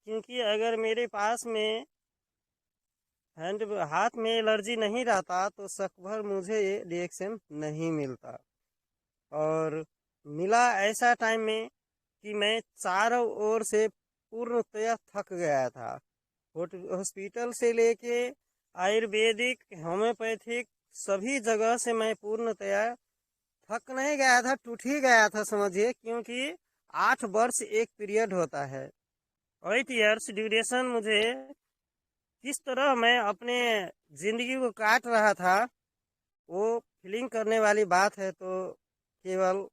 क्योंकि अगर मेरे पास में हैंड हाथ में एलर्जी नहीं रहता तो शक भर मुझे ये रिएक्शन नहीं मिलता। और मिला ऐसा टाइम में कि मैं चारों ओर से पूर्णतया थक गया था। हॉस्पिटल से लेके आयुर्वेदिक, होम्योपैथिक, सभी जगह से मैं पूर्णतया थक नहीं गया था, टूट ही गया था समझिए। क्योंकि 8 वर्ष एक पीरियड होता है, 8 years ड्यूरेशन। मुझे किस तरह मैं अपने जिंदगी को काट रहा था वो फीलिंग करने वाली बात है, तो केवल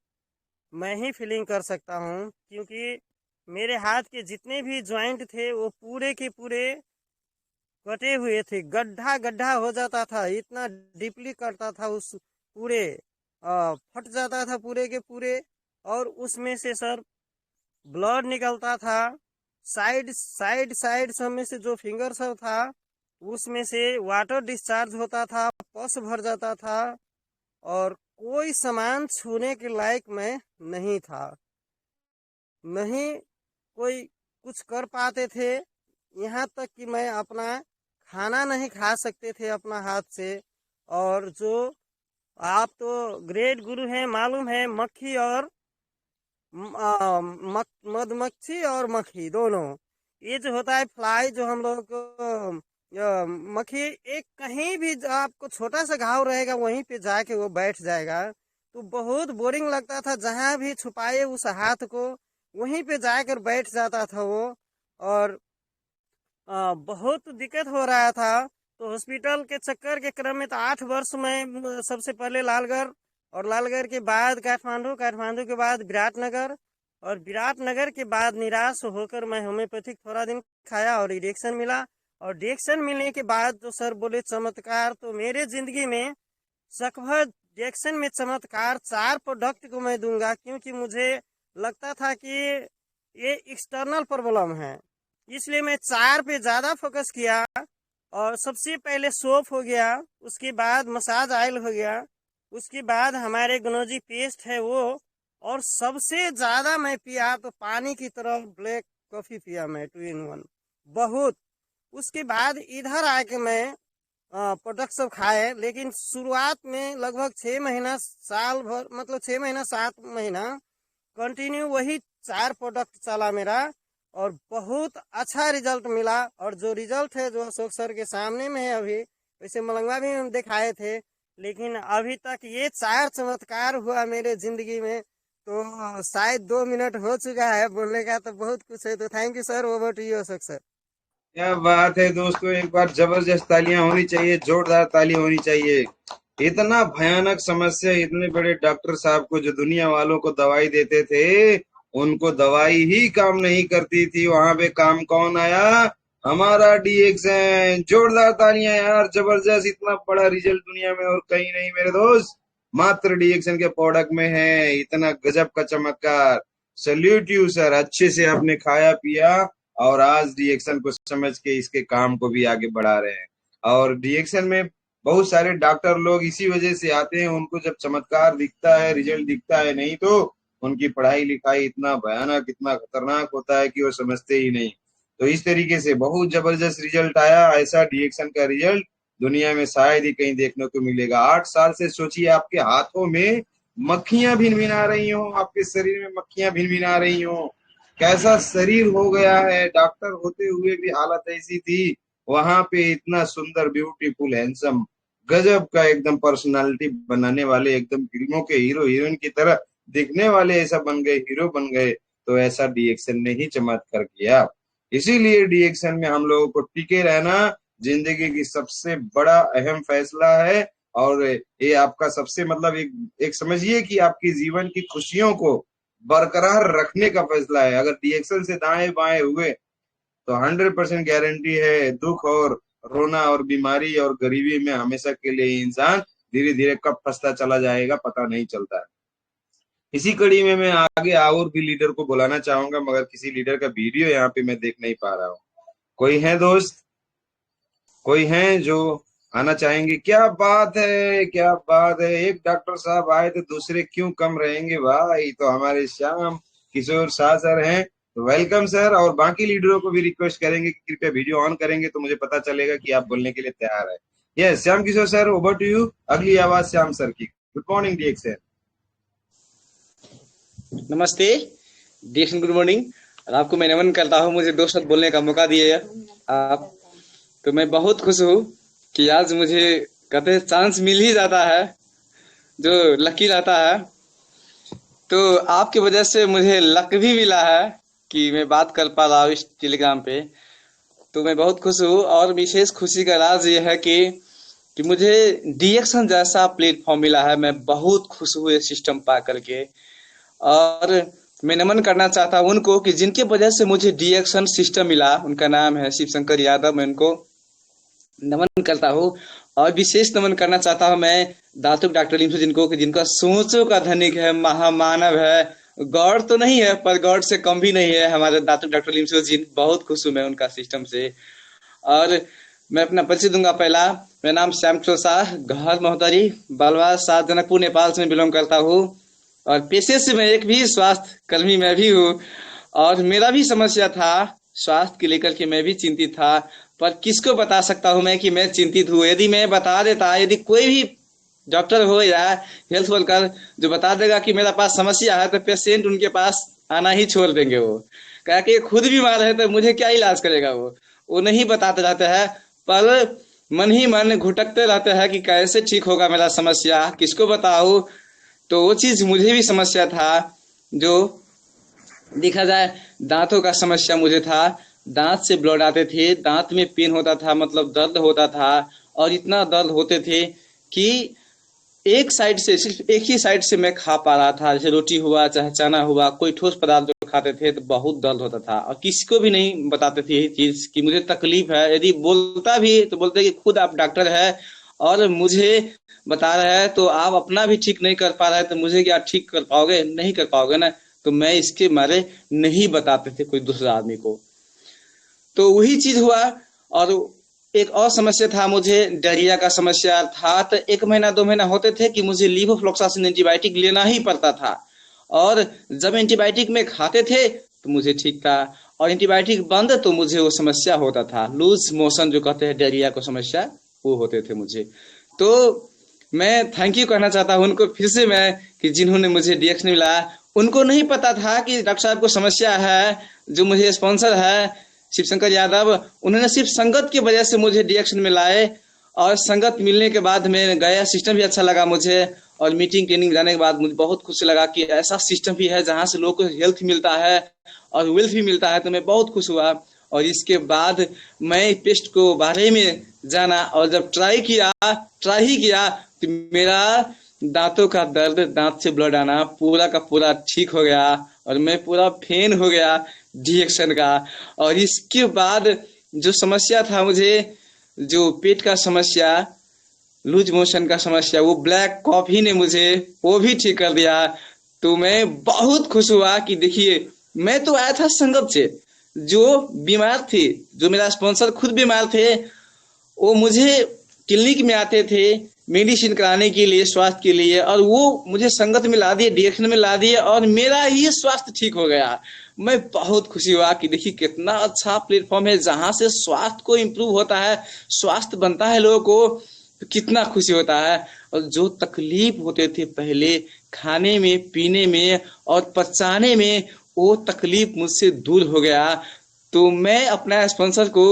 मैं ही फीलिंग कर सकता हूँ। क्योंकि मेरे हाथ के जितने भी जॉइंट थे वो पूरे के पूरे कटे हुए थे, गड्ढा गड्ढा हो जाता था, इतना डीपली कटता था उस पूरे, फट जाता था पूरे के पूरे। और उसमें से सर ब्लड निकलता था। साइड साइड साइड सब में से जो फिंगर सब था उसमें से वाटर डिस्चार्ज होता था, पस भर जाता था। और कोई सामान छूने के लायक मैं नहीं था, नहीं कोई कुछ कर पाते थे। यहाँ तक कि मैं अपना खाना नहीं खा सकते थे अपना हाथ से। और जो आप तो ग्रेट गुरु हैं, मालूम है, मक्खी और मधुमक्खी और मक्खी दोनों, ये जो होता है फ्लाई, जो हम लोग को मक्खी, एक कहीं भी आपको छोटा सा घाव रहेगा वहीं पे जाके वो बैठ जाएगा। तो बहुत बोरिंग लगता था, जहां भी छुपाए उस हाथ को वहीं पे जाकर बैठ जाता था वो। और बहुत दिक्कत हो रहा था। तो हॉस्पिटल के चक्कर के क्रम में तो 8 वर्ष में सबसे पहले लालगढ़, और लालगढ़ के बाद काठमांडू, काठमांडू के बाद विराटनगर, और विराटनगर के बाद निराश होकर मैं होम्योपैथिक थोड़ा दिन खाया और रिएक्शन मिला। और रिएक्शन मिलने के बाद तो सर बोले चमत्कार। तो मेरे जिंदगी में सकभर रिएक्शन में चमत्कार 4 प्रोडक्ट को मैं दूंगा, क्योंकि मुझे लगता था कि ये एक्सटर्नल प्रॉब्लम है, इसलिए मैं 4 पे ज्यादा फोकस किया। और सबसे पहले सोप हो गया, उसके बाद मसाज ऑयल हो गया, उसके बाद हमारे गनोजी पेस्ट है वो। और सबसे ज्यादा मैं पिया तो पानी की तरह ब्लैक कॉफी पिया मैं, 2 in 1 बहुत। उसके बाद इधर आके मैं प्रोडक्ट सब खाए। लेकिन शुरुआत में लगभग 6 महीना, साल भर, मतलब 6 महीना 7 महीना कंटिन्यू वही 4 प्रोडक्ट चला मेरा, और बहुत अच्छा रिजल्ट मिला। और जो रिजल्ट है जो अशोक सर के सामने में है अभी, वैसे मलंगवा भी हम दिखाए थे, लेकिन अभी तक ये 4 चमत्कार हुआ मेरे जिंदगी में। तो शायद 2 मिनट हो चुका है बोलने का, तो बहुत कुछ है। तो thank you sir, over to you Ashok sir. क्या बात है दोस्तों, एक बार जबरदस्त तालियां होनी चाहिए, जोरदार ताली होनी चाहिए। इतना भयानक समस्या, इतने बड़े डॉक्टर साहब को जो दुनिया वालों को दवाई देते थे, उनको दवाई ही काम नहीं करती थी। वहां पे काम कौन आया? हमारा डीएक्सन। जोरदार तालियां यार, जबरदस्त। इतना बड़ा रिजल्ट दुनिया में और कहीं नहीं मेरे दोस्त, मात्र डीएक्सन के प्रोडक्ट में है इतना गजब का चमत्कार। सल्यूट यू सर, अच्छे से आपने खाया पिया और आज रिएक्शन को समझ के इसके काम को भी आगे बढ़ा रहे हैं। और रिएक्शन में बहुत सारे डॉक्टर लोग इसी वजह से आते हैं, उनको जब चमत्कार दिखता है, रिजल्ट दिखता है, नहीं तो उनकी पढ़ाई लिखाई इतना भयानक, इतना खतरनाक होता है कि वो समझते ही नहीं। तो इस तरीके से बहुत जबरदस्त रिजल्ट आया। ऐसा रिएक्शन का रिजल्ट दुनिया में शायद ही कहीं देखने को मिलेगा। 8 साल से सोचिए, आपके हाथों में मक्खियां भिनभिना रही हो, आपके शरीर में मक्खियां भिनभिना रही हो, कैसा शरीर हो गया है। डॉक्टर होते हुए भी हालत ऐसी थी, वहां पे इतना सुंदर, ब्यूटीफुल, हैंडसम, गजब का एकदम पर्सनालिटी बनाने वाले, एकदम फिल्मों के हीरो हीरोइन की तरह दिखने वाले ऐसा बन गए, हीरो बन गए। तो ऐसा डीएक्शन ने ही चमत्कार किया। इसीलिए डीएक्शन में हम लोगों को टिके रहना जिंदगी की सबसे बड़ा अहम फैसला है। और ये आपका सबसे, मतलब एक समझिए कि आपकी जीवन की खुशियों को बरकरार रखने का फैसला है। अगर डीएक्शन से दाएं बाएं हुए तो 100% गारंटी है, दुख और रोना और बीमारी और गरीबी में हमेशा के लिए इंसान धीरे धीरे कब फंसता चला जाएगा पता नहीं चलता है। इसी कड़ी में मैं आगे और भी लीडर को बुलाना चाहूंगा, मगर किसी लीडर का वीडियो यहाँ पे मैं देख नहीं पा रहा हूँ। कोई है दोस्त? कोई है जो आना चाहेंगे? क्या बात है, क्या बात है। एक डॉक्टर साहब आए तो दूसरे क्यों कम रहेंगे भाई। तो हमारे श्याम किशोर शाह सर हैं, तो वेलकम सर, और बाकी लीडरों को भी रिक्वेस्ट करेंगे कि कृपया वीडियो ऑन करेंगे तो मुझे पता चलेगा कि आप बोलने के लिए तैयार है। Yes, Shyam Kishore sir, over to you. अगली आवाज श्याम सर की। गुड मॉर्निंग डीएक्स सर। नमस्ते डीएक्सन, गुड मॉर्निंग। और आपको मैं नमन करता हूँ, मुझे 2 शब्द बोलने का मौका दिए आप। तो मैं बहुत खुश हूँ कि आज मुझे कहते हैं चांस मिल ही जाता है, जो लकी रहता है। तो आपकी वजह से मुझे लक भी मिला है कि मैं बात कर पा रहा हूँ इस टेलीग्राम पे। तो मैं बहुत खुश हूँ, और विशेष खुशी का राज ये है कि मुझे डीएक्सन जैसा प्लेटफॉर्म मिला है। मैं बहुत खुश हूँ ये सिस्टम पा करके। और मैं नमन करना चाहता हूँ उनको कि जिनके वजह से मुझे डीएक्सन सिस्टम मिला। उनका नाम है शिव शंकर यादव। मैं उनको नमन करता हूँ। और विशेष नमन करना चाहता हूँ मैं दातुक डॉक्टर लिम्सु जिनको, कि जिनका सोचों का धनिक है, महामानव है। गॉड तो नहीं है पर गॉड से कम भी नहीं है हमारे दातुक डॉक्टर लिम्सु जी। बहुत खुश हूँ मैं उनका सिस्टम से। और मैं अपना परिचय दूंगा। पहला, मेरा नाम श्याम किशोर शाह, घर महोदरी, बालवा, सात, जनकपुर, नेपाल से मैं बिलोंग करता हूँ। और पेशे से मैं एक भी स्वास्थ्य कर्मी मैं भी हूँ। और मेरा भी समस्या था स्वास्थ्य के लेकर के, मैं भी चिंतित था। पर किसको बता सकता हूँ मैं कि मैं चिंतित हूँ? यदि मैं बता देता, यदि कोई भी डॉक्टर हो या हेल्थ वर्कर जो बता देगा कि मेरा पास समस्या है, तो पेशेंट उनके पास आना ही छोड़ देंगे। वो कहा कि खुद बीमार है तो मुझे क्या इलाज करेगा। वो नहीं बताते रहते हैं, पर मन ही मन घुटकते रहते हैं कि कैसे ठीक होगा मेरा समस्या, किसको बताऊं। तो वो चीज मुझे भी समस्या था। जो देखा जाए, दांतों का समस्या मुझे था। दांत से ब्लड आते थे, दांत में पेन होता था, मतलब दर्द होता था। और इतना दर्द होते थे कि एक साइड से, सिर्फ एक ही साइड से मैं खा पा रहा था। जैसे रोटी हुआ, चाहे चना हुआ, कोई ठोस पदार्थ जो खाते थे तो बहुत दर्द होता था। और किसी को भी नहीं बताते थे ये चीज कि मुझे तकलीफ है। यदि बोलता भी तो बोलते कि खुद आप डॉक्टर है और मुझे बता रहे हैं, तो आप अपना भी ठीक नहीं कर पा रहे तो मुझे क्या ठीक कर पाओगे? नहीं कर पाओगे ना। तो मैं इसके मारे नहीं बताते थे कोई दूसरा आदमी को। तो वही चीज हुआ। और एक और समस्या था मुझे, डायरिया का समस्या था। तो 1 महीना 2 महीना होते थे कि मुझे लीवोफ्लॉक्सासिन एंटीबायोटिक लेना ही पड़ता था। और जब एंटीबायोटिक में खाते थे तो मुझे ठीक था, और एंटीबायोटिक बंद तो मुझे वो समस्या होता था। लूज मोशन जो कहते हैं, डायरिया को समस्या, वो होते थे मुझे। तो मैं थैंक यू कहना चाहता हूँ उनको फिर से मैं, कि जिन्होंने मुझे डीएक्सन मिला। उनको नहीं पता था कि डॉक्टर साहब को समस्या है। जो मुझे स्पॉन्सर है शिव शंकर यादव, उन्होंने सिर्फ संगत की वजह से मुझे डीएक्सन में लाए। और संगत मिलने के बाद मैं गया, सिस्टम भी अच्छा लगा मुझे। और मीटिंग ट्रेनिंग जाने के बाद मुझे बहुत खुशी लगा कि ऐसा सिस्टम भी है जहाँ से लोगों को हेल्थ मिलता है और वेल्थ भी मिलता है। तो मैं बहुत खुश हुआ। और इसके बाद मैं पेस्ट को बारे में जाना, और जब ट्राई ही किया तो मेरा दांतों का दर्द, दांत से ब्लड आना पूरा का पूरा ठीक हो गया। और मैं पूरा फैन हो गया डीएक्सन का। और इसके बाद जो समस्या था मुझे, जो पेट का समस्या, लूज मोशन का समस्या, वो ब्लैक कॉफी ने मुझे वो भी ठीक कर दिया। तो मैं बहुत खुश हुआ कि देखिए, मैं तो आया था संगत से, जो बीमार थे, जो मेरा स्पॉन्सर खुद बीमार थे, वो मुझे क्लिनिक में आते थे मेडिसिन कराने के लिए, स्वास्थ्य के लिए। और वो मुझे संगत में ला दिए, डीएक्सन में ला दिए, और मेरा ही स्वास्थ्य ठीक हो गया। मैं बहुत खुशी हुआ कि देखिए कितना अच्छा प्लेटफॉर्म है जहां से स्वास्थ्य को इम्प्रूव होता है, स्वास्थ्य बनता है लोगों को। तो कितना खुशी होता है। और जो तकलीफ होते थे पहले खाने में, पीने में और पचाने में, वो तकलीफ मुझसे दूर हो गया। तो मैं अपना स्पॉन्सर को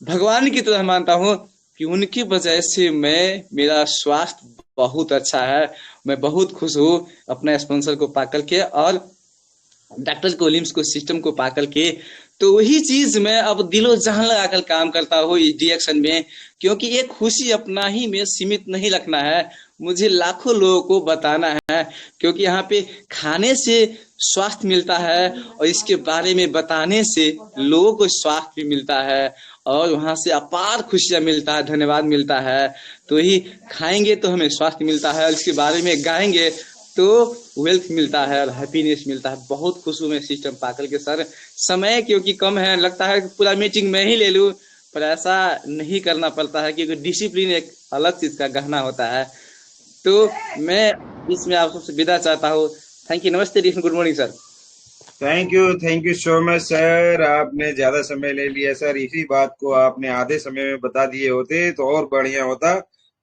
भगवान की तरह मानता हूँ कि उनकी वजह से मेरा स्वास्थ्य बहुत अच्छा है। मैं बहुत खुश हूँ अपना स्पॉन्सर को पाकर के, और डॉक्टर को, लिम्स को, सिस्टम को पाकर के। तो वही चीज मैं अब दिलो जान लगाकर काम करता हूँ इस डीएक्सन में। क्योंकि ये खुशी अपना ही में सीमित नहीं रखना है, मुझे लाखों लोगों को बताना है। क्योंकि यहाँ पे खाने से स्वास्थ्य मिलता है, और इसके बारे में बताने से लोगों को स्वास्थ्य भी मिलता है, और वहां से अपार खुशियां मिलता है, धन्यवाद मिलता है। तो ही खाएंगे तो हमें स्वास्थ्य मिलता है, और इसके बारे में गाएंगे तो वेल्थ मिलता है और हैप्पीनेस मिलता है। बहुत खुश हूँ मैं सिस्टम पाकर के सर। समय क्योंकि कम है, लगता है पूरा मीटिंग मैं ही ले लूँ, पर ऐसा नहीं करना पड़ता है, क्योंकि डिसिप्लिन एक अलग चीज का गहना होता है। तो मैं इसमें आप सबसे विदा चाहता हूँ। थैंक यू, नमस्ते, good morning sir. Thank you so much sir. आपने ज्यादा समय ले लिया सर, इसी बात को आपने आधे समय में बता दिए होते तो और बढ़िया होता।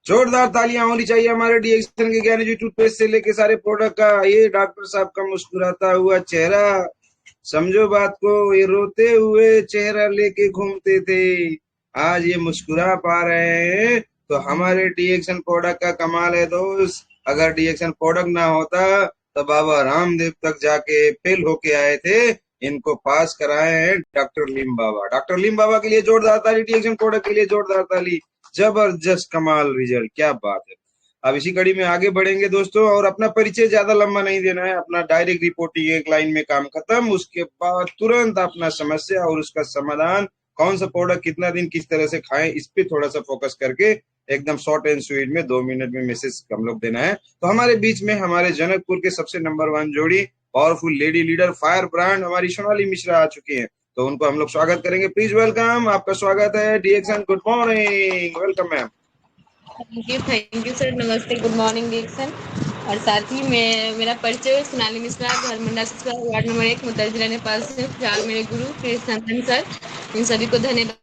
जोरदार तालियां होनी चाहिए हमारे डीएक्शन के ज्ञानी जी टूथपेस्ट से लेके सारे प्रोडक्ट का। ये डॉक्टर साहब का मुस्कुराता हुआ चेहरा, समझो बात को, ये रोते हुए चेहरा लेके घूमते थे, आज ये मुस्कुरा पा रहे हैं तो हमारे डीएक्शन प्रोडक्ट का कमाल है दोस्त। अगर डीएक्शन प्रोडक्ट ना होता तो बाबा रामदेव तक जाके फेल होके आए थे, इनको पास कराए हैं डॉक्टर लीम बाबा। डॉक्टर लीम बाबा के लिए जोरदार ताली, डीएक्शन प्रोडक्ट के लिए जोरदार ताली। जबरदस्त कमाल रिजल्ट, क्या बात है। अब इसी कड़ी में आगे बढ़ेंगे दोस्तों, और अपना परिचय ज्यादा लंबा नहीं देना है, अपना डायरेक्ट रिपोर्टिंग एक लाइन में काम खत्म। उसके बाद तुरंत अपना समस्या और उसका समाधान, कौन सा प्रोडक्ट कितना दिन किस तरह से खाएं, इस पे थोड़ा सा फोकस करके एकदम शॉर्ट एंड स्वीट में 2 मिनट में मैसेज हम लोग देना है। तो हमारे बीच में हमारे जनकपुर के सबसे नंबर 1 जोड़ी, powerful lady leader, fire brand हमारी सोनाली मिश्रा आ चुकी हैं, तो उनको हम लोग स्वागत करेंगे। प्लीज वेलकम, आपका स्वागत है डीएक्शन। Good morning, welcome ma'am. Thank you sir. नमस्ते, गुड मॉर्निंग डिएक्शन। और साथ ही मैं, मेरा परिचय सोनाली मिश्रा, घर मंडा ससुराल, वार्ड नंबर 1, मुतल जिला नेपाल से। फिलहाल मेरे गुरु कृष्णनंदन सर, इन सभी को धन्यवाद।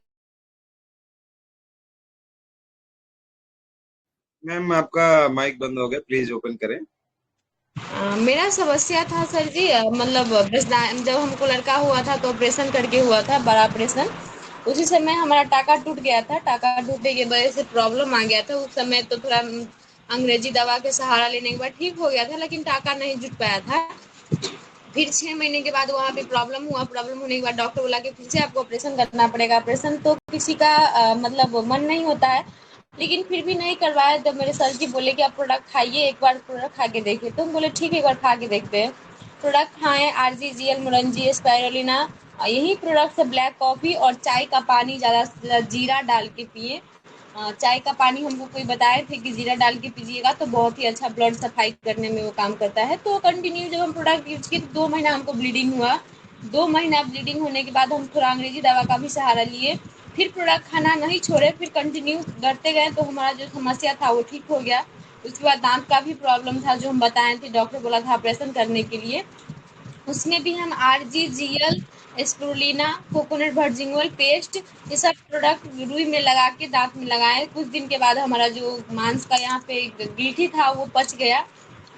मैम आपका माइक बंद हो गया, प्लीज ओपन करें। मेरा समस्या था सर जी, मतलब जब हमको लड़का हुआ था तो ऑपरेशन करके हुआ था, बड़ा ऑपरेशन। उसी समय हमारा टाका टूट गया था। टाका टूटने की वजह से प्रॉब्लम आ गया था। उस समय तो थोड़ा अंग्रेजी दवा के सहारा लेने के बाद ठीक हो गया था, लेकिन टाका नहीं जुट पाया था। फिर 6 महीने के बाद वहाँ पे प्रॉब्लम हुआ। प्रॉब्लम होने के बाद डॉक्टर बोला कि फिर से आपको ऑपरेशन करना पड़ेगा। ऑपरेशन तो किसी का मतलब मन नहीं होता है, लेकिन फिर भी नहीं करवाया। जब मेरे सर जी बोले कि आप प्रोडक्ट खाइए, एक बार प्रोडक्ट खा के देखिए, तो हम बोले ठीक है, एक बार खा के देखते हैं। प्रोडक्ट खाएं, RGGL, मोरंजी, स्पायरुलिना, यही प्रोडक्ट से ब्लैक कॉफ़ी और चाय का पानी ज़्यादा से ज़्यादा जीरा डाल के पिए। चाय का पानी हमको कोई बताए थे कि जीरा डाल के पीजिएगा तो बहुत ही अच्छा ब्लड सफाई करने में वो काम करता है। तो कंटिन्यू जब हम प्रोडक्ट यूज किए तो 2 महीना हमको ब्लीडिंग हुआ। 2 महीना ब्लीडिंग होने के बाद हम थोड़ा अंग्रेजी दवा का भी सहारा लिए। फिर प्रोडक्ट खाना नहीं छोड़े, फिर कंटिन्यू करते गए तो हमारा जो समस्या था वो ठीक हो गया। उसके बाद दांत का भी प्रॉब्लम था, जो हम बताए थे, डॉक्टर बोला था ऑपरेशन करने के लिए। उसमें भी हम RGGL, spirulina, coconut virgin oil paste, ये सब प्रोडक्ट रुई में लगा के दांत में लगाए। कुछ दिन के बाद हमारा जो मांस का यहाँ पे गिल्टी था वो पच गया।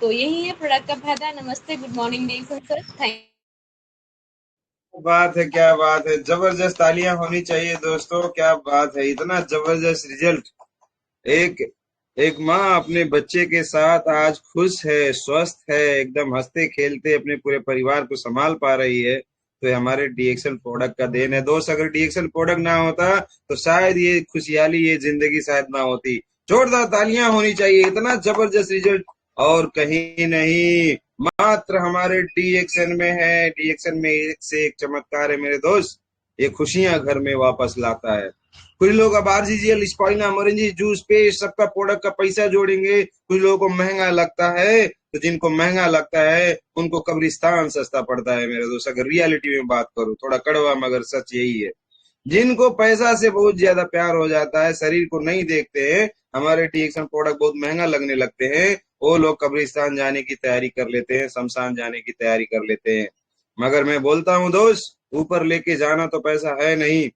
तो यही है प्रोडक्ट का फायदा। नमस्ते, गुड मॉर्निंग डिएक्शन सर, थैंक। बात है, क्या बात है, जबरदस्त तालियां होनी चाहिए दोस्तों, क्या बात है, इतना जबरदस्त रिजल्ट। एक एक माँ अपने बच्चे के साथ आज खुश है, स्वस्थ है, एकदम हंसते खेलते अपने पूरे परिवार को संभाल पा रही है, तो ये हमारे डीएक्सल प्रोडक्ट का देन है दोस्त। अगर डीएक्सल प्रोडक्ट ना होता तो शायद ये खुशहाली, ये जिंदगी शायद ना होती। जोरदार तालियां होनी चाहिए, इतना जबरदस्त रिजल्ट और कहीं नहीं, मात्र हमारे डीएक्सन में है। डीएक्सन में एक से एक चमत्कार है मेरे दोस्त, ये खुशियां घर में वापस लाता है। कुछ लोग अब RGGL, स्पाइना, मोरेंजी जूस पेस्ट सबका प्रोडक्ट का पैसा जोड़ेंगे। कुछ लोगों को महंगा लगता है, तो जिनको महंगा लगता है उनको कब्रिस्तान सस्ता पड़ता है मेरे दोस्त। अगर रियलिटी में बात करूं, थोड़ा कड़वा मगर सच यही है। जिनको पैसा से बहुत ज्यादा प्यार हो जाता है, शरीर को नहीं देखते हैं, हमारे डीएक्शन प्रोडक्ट बहुत महंगा लगने लगते हैं, वो लोग कब्रिस्तान जाने की तैयारी कर लेते हैं, शमशान जाने की तैयारी कर लेते हैं। मगर मैं बोलता हूं दोस्त, ऊपर लेके जाना तो पैसा है नहीं,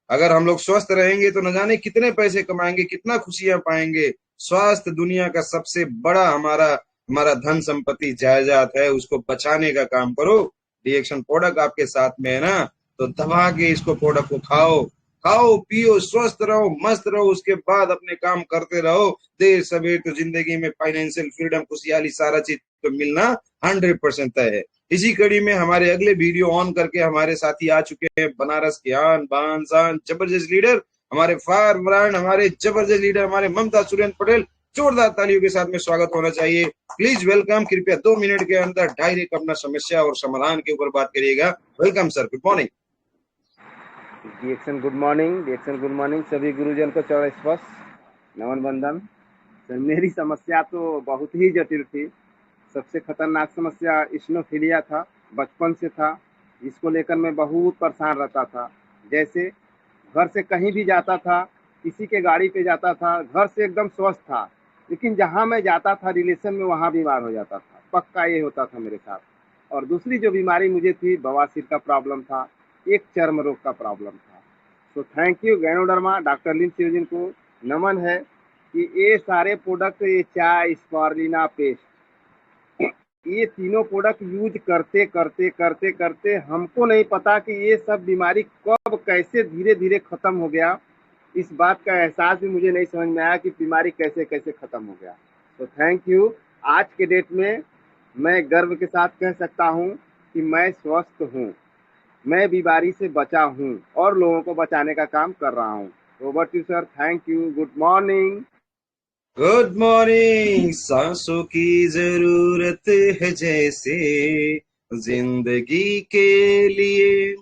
अगर हम लोग स्वस्थ रहेंगे तो न जाने कितने पैसे कमाएंगे, कितना खुशियां पाएंगे। स्वास्थ्य दुनिया का सबसे बड़ा हमारा हमारा धन संपत्ति जायदाद है, उसको बचाने का काम करो। रिएक्शन प्रोडक्ट आपके साथ में है ना, तो दबा के इसको प्रोडक्ट को खाओ, खाओ पियो, स्वस्थ रहो, मस्त रहो, उसके बाद अपने काम करते रहो। देर सवेर तो जिंदगी में फाइनेंशियल फ्रीडम, खुशहाली, सारा चीज तो मिलना 100% तय है। इसी कड़ी में हमारे अगले वीडियो ऑन करके हमारे साथी आ चुके हैं, बनारस के आन बान शान जबरदस्त लीडर, हमारे फायर ब्रांड, हमारे जबरदस्त लीडर, हमारे ममता सुरेंद्र पटेल। जोरदार तालियों के साथ में स्वागत होना चाहिए। Please welcome. कृपया 2 मिनट के अंदर डायरेक्ट अपना समस्या और समाधान के ऊपर बात करिएगा। Welcome sir, good morning. डीएक्शन गुड मॉर्निंग, डीएक्शन गुड मॉर्निंग। सभी गुरुजन को चरण स्पर्श नमन बंदन। सर मेरी समस्या तो बहुत ही जटिल थी। सबसे खतरनाक समस्या स्नोफिलिया था, बचपन से था। इसको लेकर मैं बहुत परेशान रहता था। जैसे घर से कहीं भी जाता था, किसी के गाड़ी पे जाता था, घर से एकदम स्वस्थ था, लेकिन जहाँ मैं जाता था रिलेशन में, वहाँ बीमार हो जाता था। पक्का ये होता था मेरे साथ। और दूसरी जो बीमारी मुझे थी बवासीर का प्रॉब्लम था, एक चर्म रोग का प्रॉब्लम था। तो थैंक यू गैनोडर्मा डॉक्टर लिन सियोजिन को नमन है कि ये सारे प्रोडक्ट, ये चाय, स्पारुलिना पेस्ट, ये तीनों प्रोडक्ट यूज करते करते करते करते हमको नहीं पता कि ये सब बीमारी कब कैसे धीरे धीरे खत्म हो गया। इस बात का एहसास भी मुझे नहीं समझ में आया कि बीमारी कैसे कैसे खत्म हो गया। तो थैंक यू। आज के डेट में मैं गर्व के साथ कह सकता हूँ कि मैं स्वस्थ हूँ, मैं बीमारी से बचा हूँ और लोगों को बचाने का काम कर रहा हूँ। Over to sir, thank you, good morning. Good morning. सांसों की जरूरत है जैसे जिंदगी के लिए,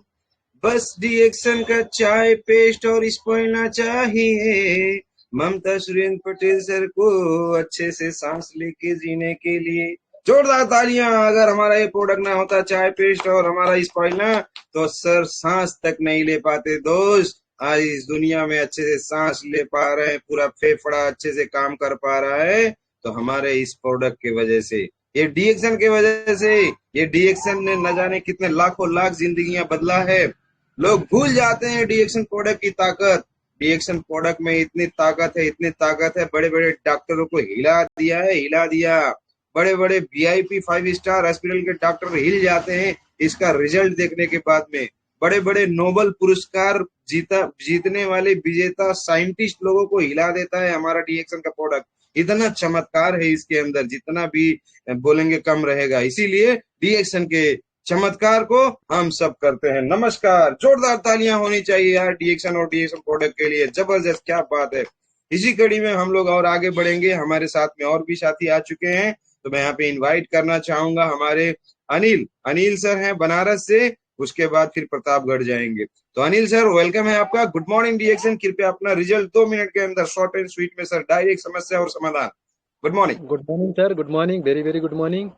बस डीएक्शन का चाय पेस्ट और स्पोइना चाहिए। ममता सुरेंद्र पटेल सर को अच्छे से सांस लेके जीने के लिए जोरदार तालियां। अगर हमारा ये प्रोडक्ट ना होता, चाय पेस्ट और हमारा स्पोइना, तो सर सांस तक नहीं ले पाते दोस्त। आज इस दुनिया में अच्छे से सांस ले पा रहे हैं, पूरा फेफड़ा अच्छे से काम कर पा रहा है, तो हमारे इस प्रोडक्ट की वजह से, ये डीएक्शन की वजह से। ये डीएक्शन ने न जाने कितने लाखों लाख जिंदगियां बदला है। लोग भूल जाते हैं डीएक्शन प्रोडक्ट की ताकत। डीएक्शन प्रोडक्ट में इतनी ताकत है, इतनी ताकत है, बड़े बड़े डॉक्टरों को हिला दिया है, हिला दिया। बड़े बड़े वीआईपी 5 स्टार हॉस्पिटल के डॉक्टर हिल जाते हैं इसका रिजल्ट देखने के बाद में। बड़े बड़े नोबेल पुरस्कार जीतने वाले विजेता साइंटिस्ट लोगों को हिला देता है हमारा डीएक्शन का प्रोडक्ट। इतना चमत्कार है इसके अंदर, जितना भी बोलेंगे कम रहेगा। इसीलिए डीएक्शन के चमत्कार को हम सब करते हैं। नमस्कार, जोरदार तालियां होनी चाहिए यार डीएक्शन और डीएक्शन प्रोडक्ट के लिए। जबरदस्त, क्या बात है। इसी कड़ी में हम लोग और आगे बढ़ेंगे। हमारे साथ में और भी साथी आ चुके हैं, तो मैं यहाँ पे इनवाइट करना चाहूंगा हमारे अनिल सर हैं बनारस से, उसके बाद फिर प्रतापगढ़ जाएंगे। तो अनिल सर, वेलकम है आपका। गुड मॉर्निंग डीएक्शन। कृपया अपना रिजल्ट 2 मिनट के अंदर, शॉर्ट एंड स्वीट में सर, डायरेक्ट समस्या और समाधान। Good morning. Good morning sir, good morning, very very good morning.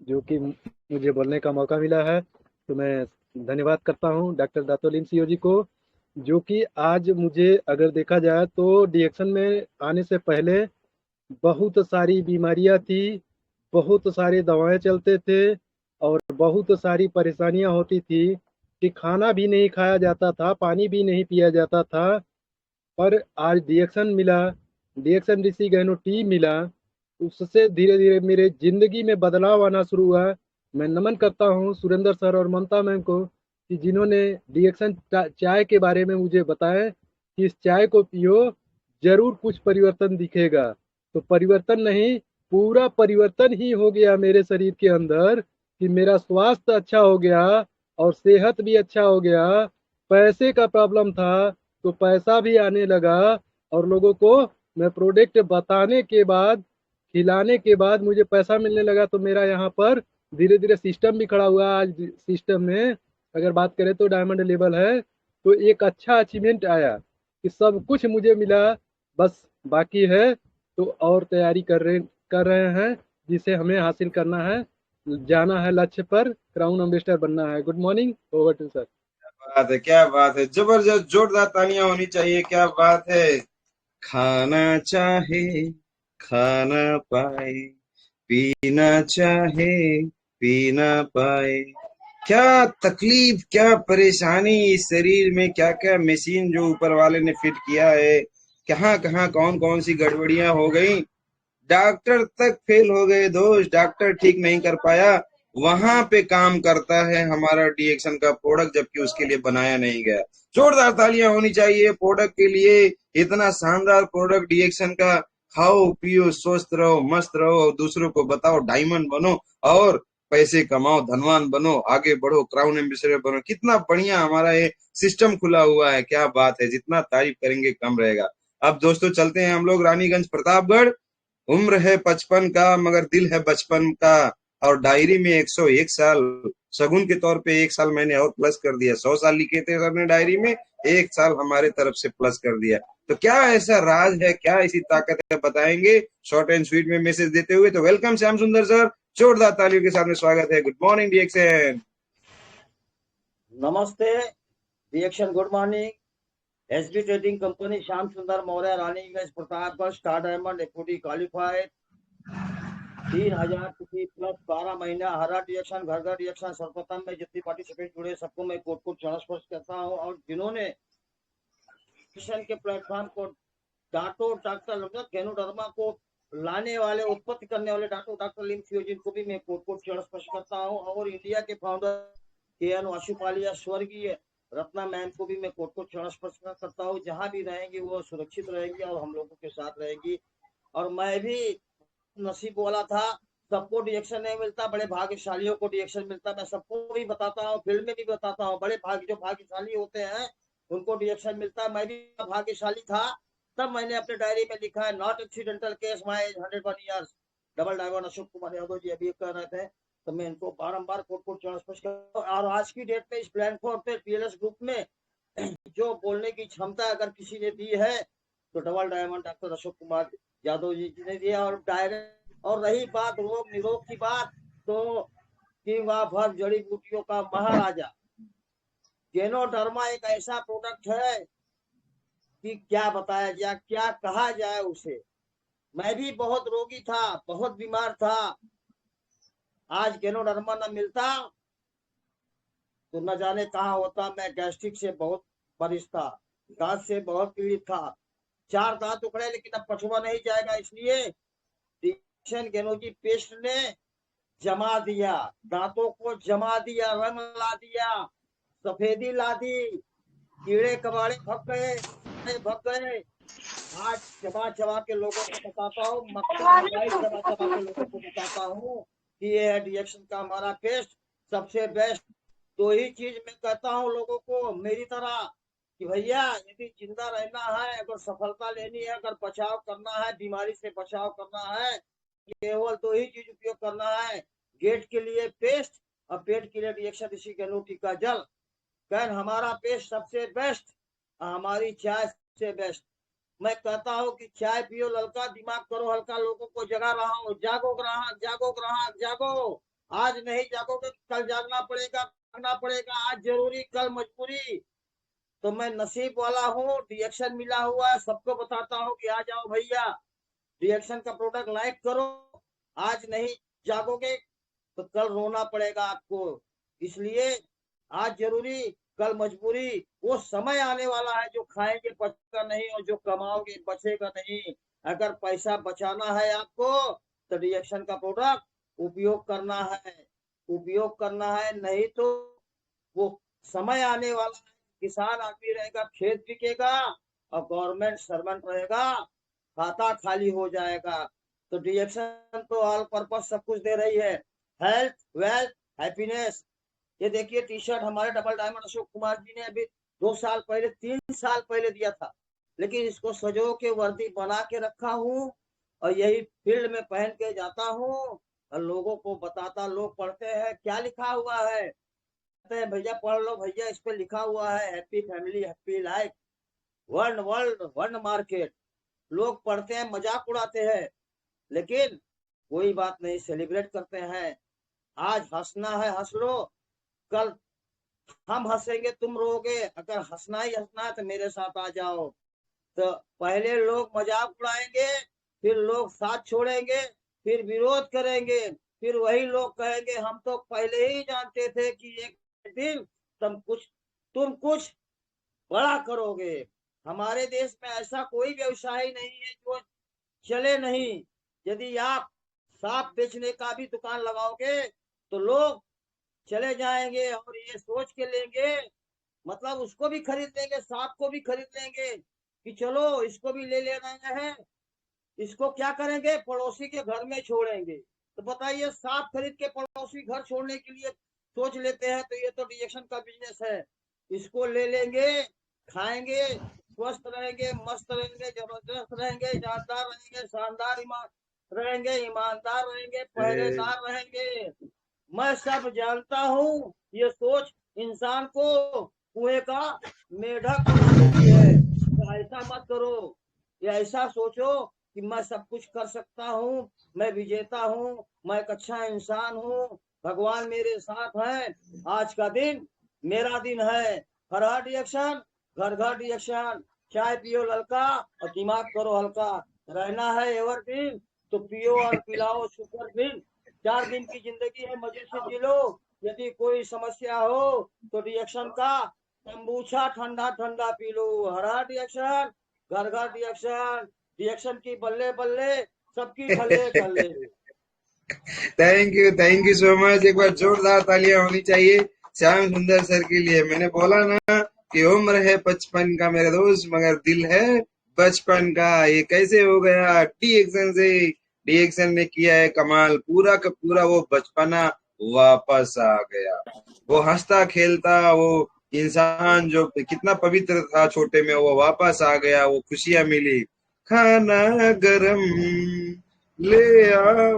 जो कि मुझे बोलने का मौका मिला है, तो मैं धन्यवाद करता हूं डॉक्टर दातोलिन सीओ जी को, जो कि आज मुझे अगर देखा जाए तो डीएक्शन में आने से पहले बहुत सारी बीमारियां थी, बहुत सारी दवाएं चलते थे और बहुत सारी परेशानियां होती थी कि खाना भी नहीं खाया जाता था, पानी भी नहीं पिया जाता था। पर आज डीएक्शन मिला, डीएक्शन ऋषि गैनो टी मिला, उससे धीरे धीरे मेरे जिंदगी में बदलाव आना शुरू हुआ। मैं नमन करता हूँ सुरेंद्र सर और ममता मैम को कि जिन्होंने डीएक्शन चाय के बारे में मुझे बताया कि इस चाय को पियो, जरूर कुछ परिवर्तन दिखेगा। तो परिवर्तन नहीं, पूरा परिवर्तन ही हो गया मेरे शरीर के अंदर कि मेरा स्वास्थ्य अच्छा हो गया और सेहत भी अच्छा हो गया। पैसे का प्रॉब्लम था तो पैसा भी आने लगा और लोगों को मैं प्रोडक्ट बताने के बाद, खिलाने के बाद मुझे पैसा मिलने लगा। तो मेरा यहाँ पर धीरे धीरे सिस्टम भी खड़ा हुआ। आज सिस्टम में अगर बात करें तो डायमंड लेवल है। तो एक अच्छा अचीवमेंट आया कि सब कुछ मुझे मिला, बस बाकी है तो और तैयारी कर रहे हैं जिसे हमें हासिल करना है, जाना है लक्ष्य पर, क्राउन एम्बेसडर बनना है। Good morning, over to sir. बात है, क्या बात है, जबरदस्त, जोरदार तालियां होनी चाहिए। क्या बात है। खाना चाहे खाना पाए, पीना चाहे पीना पाए। क्या तकलीफ, क्या परेशानी इस शरीर में, क्या क्या मशीन जो ऊपर वाले ने फिट किया है, कहाँ कहाँ कौन कौन सी गड़बड़ियां हो गई। डॉक्टर तक फेल हो गए दोस्त, डॉक्टर ठीक नहीं कर पाया, वहां पे काम करता है हमारा डीएक्शन का प्रोडक्ट, जबकि उसके लिए बनाया नहीं गया। जोरदार तालियां होनी चाहिए प्रोडक्ट के लिए। इतना शानदार प्रोडक्ट डीएक्शन का। खाओ पियो, स्वस्थ रहो, मस्त रहो, दूसरों को बताओ, डायमंड बनो और पैसे कमाओ, धनवान बनो, आगे बढ़ो, क्राउन एम्बेसडर बनो। कितना बढ़िया हमारा ये सिस्टम खुला हुआ है, क्या बात है। जितना तारीफ करेंगे कम रहेगा। अब दोस्तों चलते हैं हम लोग रानीगंज प्रतापगढ़। उम्र है 55 का मगर दिल है बचपन का, और डायरी में 101 साल, शगुन के तौर पे 1 साल मैंने और प्लस कर दिया। 100 साल लिखे थे सर ने डायरी में, 1 साल हमारे तरफ से प्लस कर दिया। तो क्या ऐसा राज है, क्या ऐसी ताकत है, बताएंगे शॉर्ट एंड स्वीट में मैसेज देते हुए। तो वेलकम श्याम सुंदर सर, जोरदार तालियों के साथ में स्वागत है। गुड मॉर्निंग डीएक्शन। नमस्ते डीएक्शन, good morning. SB trading company, Shyam Sundar Maurya, Raniganj Pratapgarh, star diamond equity qualified. 3000 plus 12 महीना हरा रिएक्शन, घर घर रिएक्शन, सर्वप्रथम में जितनी पार्टिसिपेंट जुड़े सबको मैं कोट कोट चरण स्पर्श करता हूँ। और जिन्होंने रिएक्शन के प्लेटफॉर्म को डांटो डॉक्टर गैनोडर्मा को लाने वाले, उत्पत्ति करने वाले डॉक्टर लिम थियोजिन को भी मैं कोट कोट चरण स्पर्श करता हूँ। और इंडिया के फाउंडर के.एन. वासुपालिया स्वर्गीय रत्ना मैम को भी मैं कोट कोट चरण स्पर्श करता हूँ। जहां भी रहेंगी वो सुरक्षित रहेगी और हम लोगों के साथ रहेगी। और मैं भी नसीब वाला था, सबको रिएक्शन नहीं मिलता, बड़े भाग्यशालियों को रिएक्शन मिलता। मैं सबको भी बताता हूँ, फील्ड में भी बताता हूँ, बड़े जो भाग्यशाली होते हैं उनको रिएक्शन मिलता है। मैं भी भाग्यशाली था, तब मैंने अपने डायरी में लिखा है, not accidental case, my age 101 years. Double diamond Ashok Kumar Yadav ji अभी कह रहे थे, तो मैं इनको बारंबार कोट कोट चरण स्पर्श करता हूँ। और आज की डेट में इस प्लेटफॉर्म पे पीएलएस ग्रुप में जो बोलने की क्षमता अगर किसी ने दी है तो double diamond doctor Ashok Kumar Yadav ji ने दिया। और डायरेक्ट, और रही बात रोग निरोग की बात, तो किंग ऑफ हर्ब जड़ी बूटियों का महाराजा गैनोडर्मा एक ऐसा प्रोडक्ट है कि क्या बताया जाए, क्या कहा जाए उसे। मैं भी बहुत रोगी था, बहुत बीमार था। आज गैनोडर्मा न मिलता तो न जाने कहाँ होता। मैं गैस्ट्रिक से बहुत परेशान था, दांत से बहुत पीड़ित था, 4 दांत उखड़े, लेकिन अब पछुआ नहीं जाएगा। इसलिए गेनोजी पेस्ट ने जमा दिया, दांतों को जमा दिया, रंग ला दिया, सफेदी ला दी, कीड़े कबाड़े भग गए। आज चबा चबा के लोगों को बताता हूँ, मक्खन मलाई चबा चबा के लोगों को बताता हूँ कि ये है रिएक्शन का हमारा पेस्ट सबसे बेस्ट। दो ही चीज मैं कहता हूँ लोगों को मेरी तरह कि भैया यदि जिंदा रहना है, अगर सफलता लेनी है, अगर बचाव करना है, बीमारी से बचाव करना है, केवल 2 ही चीज उपयोग करना है, गेट के लिए पेस्ट और पेट के लिए रिएक्शन ऋषि गैनोटी का जल। कैन हमारा पेस्ट सबसे बेस्ट, हमारी चाय सबसे बेस्ट। मैं कहता हूँ कि चाय पियो ललका, दिमाग करो हल्का, लोगों को जगा रहा हूँ, जागो ग्राहक, जागो ग्राहक, जागो। आज नहीं जागोगे कल जागना पड़ेगा, जागना पड़ेगा। आज जरूरी कल मजबूरी। तो मैं नसीब वाला हूँ, रिएक्शन मिला हुआ है, सबको बताता हूँ कि आ जाओ भैया, रिएक्शन का प्रोडक्ट लाइक करो। आज नहीं जागोगे तो कल रोना पड़ेगा आपको। इसलिए आज जरूरी कल मजबूरी। वो समय आने वाला है जो खाएंगे बचेगा नहीं, और जो कमाओगे बचेगा नहीं। अगर पैसा बचाना है आपको तो रिएक्शन का प्रोडक्ट उपयोग करना है, उपयोग करना है। नहीं तो वो समय आने वाला है, किसान आदमी रहेगा, खेत बिकेगा, और गवर्नमेंट सर्वेंट रहेगा, खाता खाली हो जाएगा। तो रिएक्शन तो ऑल पर्पज सब कुछ दे रही है, हेल्थ, वेल्थ, हैप्पीनेस। ये देखिए टी शर्ट हमारे डबल डायमंड अशोक कुमार जी ने अभी 2 साल पहले, 3 साल पहले दिया था, लेकिन इसको सजो के वर्दी बना के रखा हूँ और यही फील्ड में पहन के जाता हूँ और लोगों को बताता। लोग पढ़ते हैं क्या लिखा हुआ है, कहते हैं भैया पढ़ लो भैया, इस पे लिखा हुआ है happy family happy life, one world one market. लोग पढ़ते हैं, मजाक उड़ाते हैं, लेकिन कोई बात नहीं, सेलिब्रेट करते हैं। आज हंसना है हंस लो, कल हम हंसेंगे तुम रोगे। अगर हंसना ही हंसना है तो मेरे साथ आ जाओ। तो पहले लोग मजाक उड़ाएंगे, फिर लोग साथ छोड़ेंगे, फिर विरोध करेंगे, फिर वही लोग कहेंगे हम तो पहले ही जानते थे कि एक दिन तुम कुछ बड़ा करोगे। हमारे देश में ऐसा कोई व्यवसाय नहीं है जो चले नहीं। यदि आप सांप बेचने का भी दुकान लगाओगे तो लोग चले जाएंगे और ये सोच के लेंगे, मतलब उसको भी खरीद लेंगे, सांप को भी खरीद लेंगे कि चलो इसको भी ले रहे हैं। इसको क्या करेंगे, पड़ोसी के घर में छोड़ेंगे। तो बताइए, सांप खरीद के पड़ोसी घर छोड़ने के लिए सोच लेते हैं, तो ये तो रिएक्शन का बिजनेस है। इसको ले लेंगे, खाएंगे, स्वस्थ रहेंगे, मस्त रहेंगे, जबरदस्त रहेंगे, जानदार रहेंगे, शानदार रहेंगे, ईमानदार रहेंगे, पहरेदार रहेंगे। मैं सब जानता हूँ। ये सोच इंसान को कुएं का मेढक बना देती है। तो ऐसा मत करो, ये ऐसा सोचो कि मैं सब कुछ कर सकता हूँ, मैं विजेता हूँ, मैं एक अच्छा इंसान हूँ, भगवान मेरे साथ है। आज का दिन मेरा दिन है। हर हर रिएक्शन, घर घर रिएक्शन, चाय पियो ललका और दिमाग करो हल्का। रहना है एवरग्रीन, तो पियो और पिलाओ सुपर ड्रिंक। 4 दिन की जिंदगी है, मजे से जी लो। यदि कोई समस्या हो तो रिएक्शन का कंबूचा ठंडा ठंडा पी लो। हरा रिएक्शन, घर घर रिएक्शन, रिएक्शन की बल्ले बल्ले, सबकी ढल्ले ढल्ले। Thank you so much. एक बार जोरदार तालियां होनी चाहिए श्याम सुंदर सर के लिए। मैंने बोला ना कि उम्र है 55 का मेरे दोस्त, मगर दिल है बचपन का। ये कैसे हो गया? डीएक्शन से। डीएक्शन ने किया है कमाल, पूरा का पूरा वो बचपना वापस आ गया। वो हंसता खेलता वो इंसान जो कितना पवित्र था छोटे में, वो वापस आ गया। वो खुशियां मिली। खाना गरम ले आओ,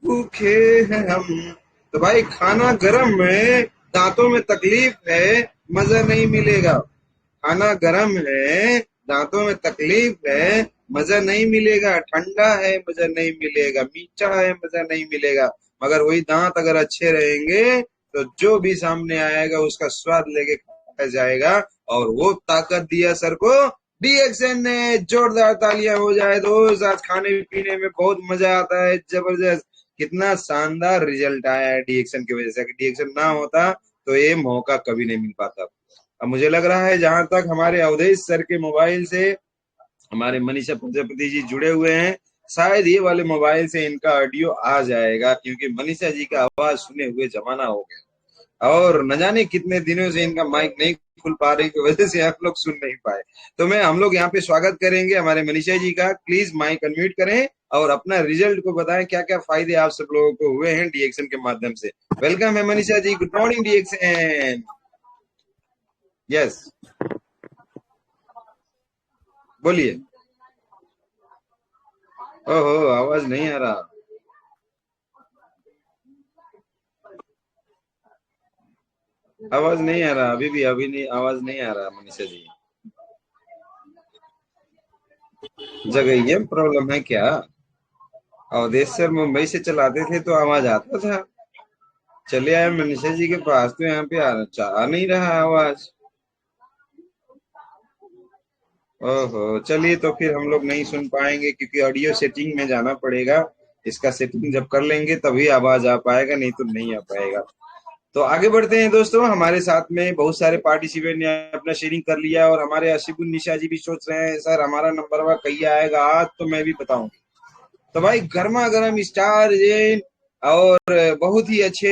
भूखे हैं हम। तो भाई खाना गरम है, दांतों में तकलीफ है, मजा नहीं मिलेगा। खाना गरम है, दांतों में तकलीफ है, मजा नहीं मिलेगा। ठंडा है, मजा नहीं मिलेगा। मीठा है, मजा नहीं मिलेगा। मगर वही दांत अगर अच्छे रहेंगे तो जो भी सामने आएगा उसका स्वाद लेके खाया जाएगा। और वो ताकत दिया सर को डीएक्शन ने। जोरदार तालियां हो जाए दोस्त। आज खाने पीने में बहुत मजा आता है, जबरदस्त। कितना शानदार रिजल्ट आया है डीएक्शन की वजह से। अगर डीएक्शन ना होता तो ये मौका कभी नहीं मिल पाता। अब मुझे लग रहा है जहां तक हमारे अवधेश सर के मोबाइल से हमारे मनीषा प्रजापति जी जुड़े हुए हैं, शायद ये वाले मोबाइल से इनका ऑडियो आ जाएगा, क्योंकि मनीषा जी का आवाज सुने हुए जमाना हो गया। और न जाने कितने दिनों से इनका माइक नहीं खुल पा रही की वजह से आप लोग सुन नहीं पाए। तो हम लोग यहाँ पे स्वागत करेंगे हमारे मनीषा जी का। प्लीज माइक अनम्यूट करें और अपना रिजल्ट को बताएं, क्या क्या फायदे आप सब लोगों को हुए हैं डीएक्शन के माध्यम से। वेलकम है Manisha ji, good morning डीएक्शन। Yes, बोलिए। ओहो, आवाज नहीं आ रहा। आवाज नहीं आ रहा, अभी नहीं, आवाज नहीं आ रहा मनीषा जी। जगह प्रॉब्लम है क्या? अवधेश सर मुंबई से चलाते थे तो आवाज आता था। चले आए मनीषा जी के पास तो यहाँ पे आ नहीं रहा आवाज। ओहो, चलिए तो फिर हम लोग नहीं सुन पाएंगे, क्योंकि ऑडियो सेटिंग में जाना पड़ेगा। इसका सेटिंग जब कर लेंगे तभी आवाज आ पाएगा, नहीं तो नहीं आ पाएगा। तो आगे बढ़ते हैं दोस्तों। हमारे साथ में बहुत सारे पार्टिसिपेंट ने अपना शेयरिंग कर लिया और हमारे आशिकुन निशा जी भी सोच रहे हैं सर हमारा नंबर वा कहीं आएगा आज, तो मैं भी बताऊंगी। तो भाई गर्मा गर्म स्टार जैन और बहुत ही अच्छे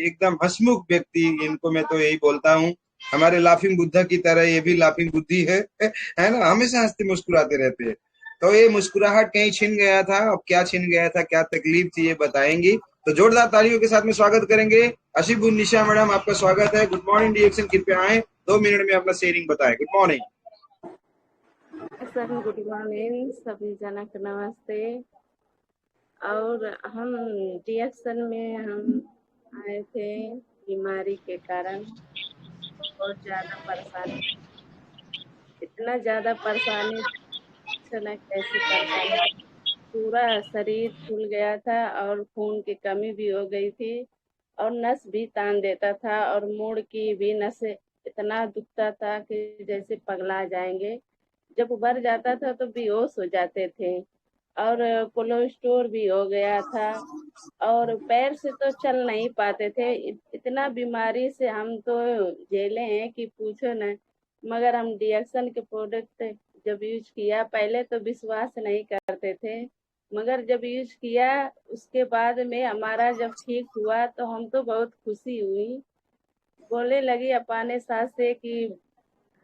एकदम हंसमुख व्यक्ति, इनको मैं तो यही बोलता हूँ। हमारे लाफिंग बुद्धा की तरह ये भी लाफिंग बुद्धि है ना, हमेशा हंसते मुस्कुराते रहते हैं। तो ये मुस्कुराहट कहीं छिन गया था, अब क्या छिन गया था, क्या तकलीफ थी, ये बताएंगी। तो जोरदार तालियों के साथ में स्वागत करेंगे आशिकुन निशा मैडम, आपका स्वागत है। गुड मॉर्निंग डीएक्शन, कृपया आए 2 मिनट में अपना शेयरिंग बताएं। Good morning sir, good morning सभी जना को नमस्ते। और हम डीएक्शन में हम आए थे बीमारी के कारण, बहुत ज्यादा परेशानी, इतना ज्यादा परेशानी कैसी परेशानी, पूरा शरीर फूल गया था और खून की कमी भी हो गई थी और नस भी तान देता था और मूड की भी नस इतना दुखता था कि जैसे पगला जाएंगे। जब उभर जाता था तो बेहोश हो जाते थे और कोलेस्ट्रोल भी हो गया था और पैर से तो चल नहीं पाते थे। इतना बीमारी से हम तो झेले हैं कि पूछो न। मगर हम डीएक्शन के प्रोडक्ट जब यूज किया, पहले तो विश्वास नहीं करते थे, मगर जब यूज किया उसके बाद में हमारा जब ठीक हुआ तो हम तो बहुत खुशी हुई। बोले लगी अपने सास से कि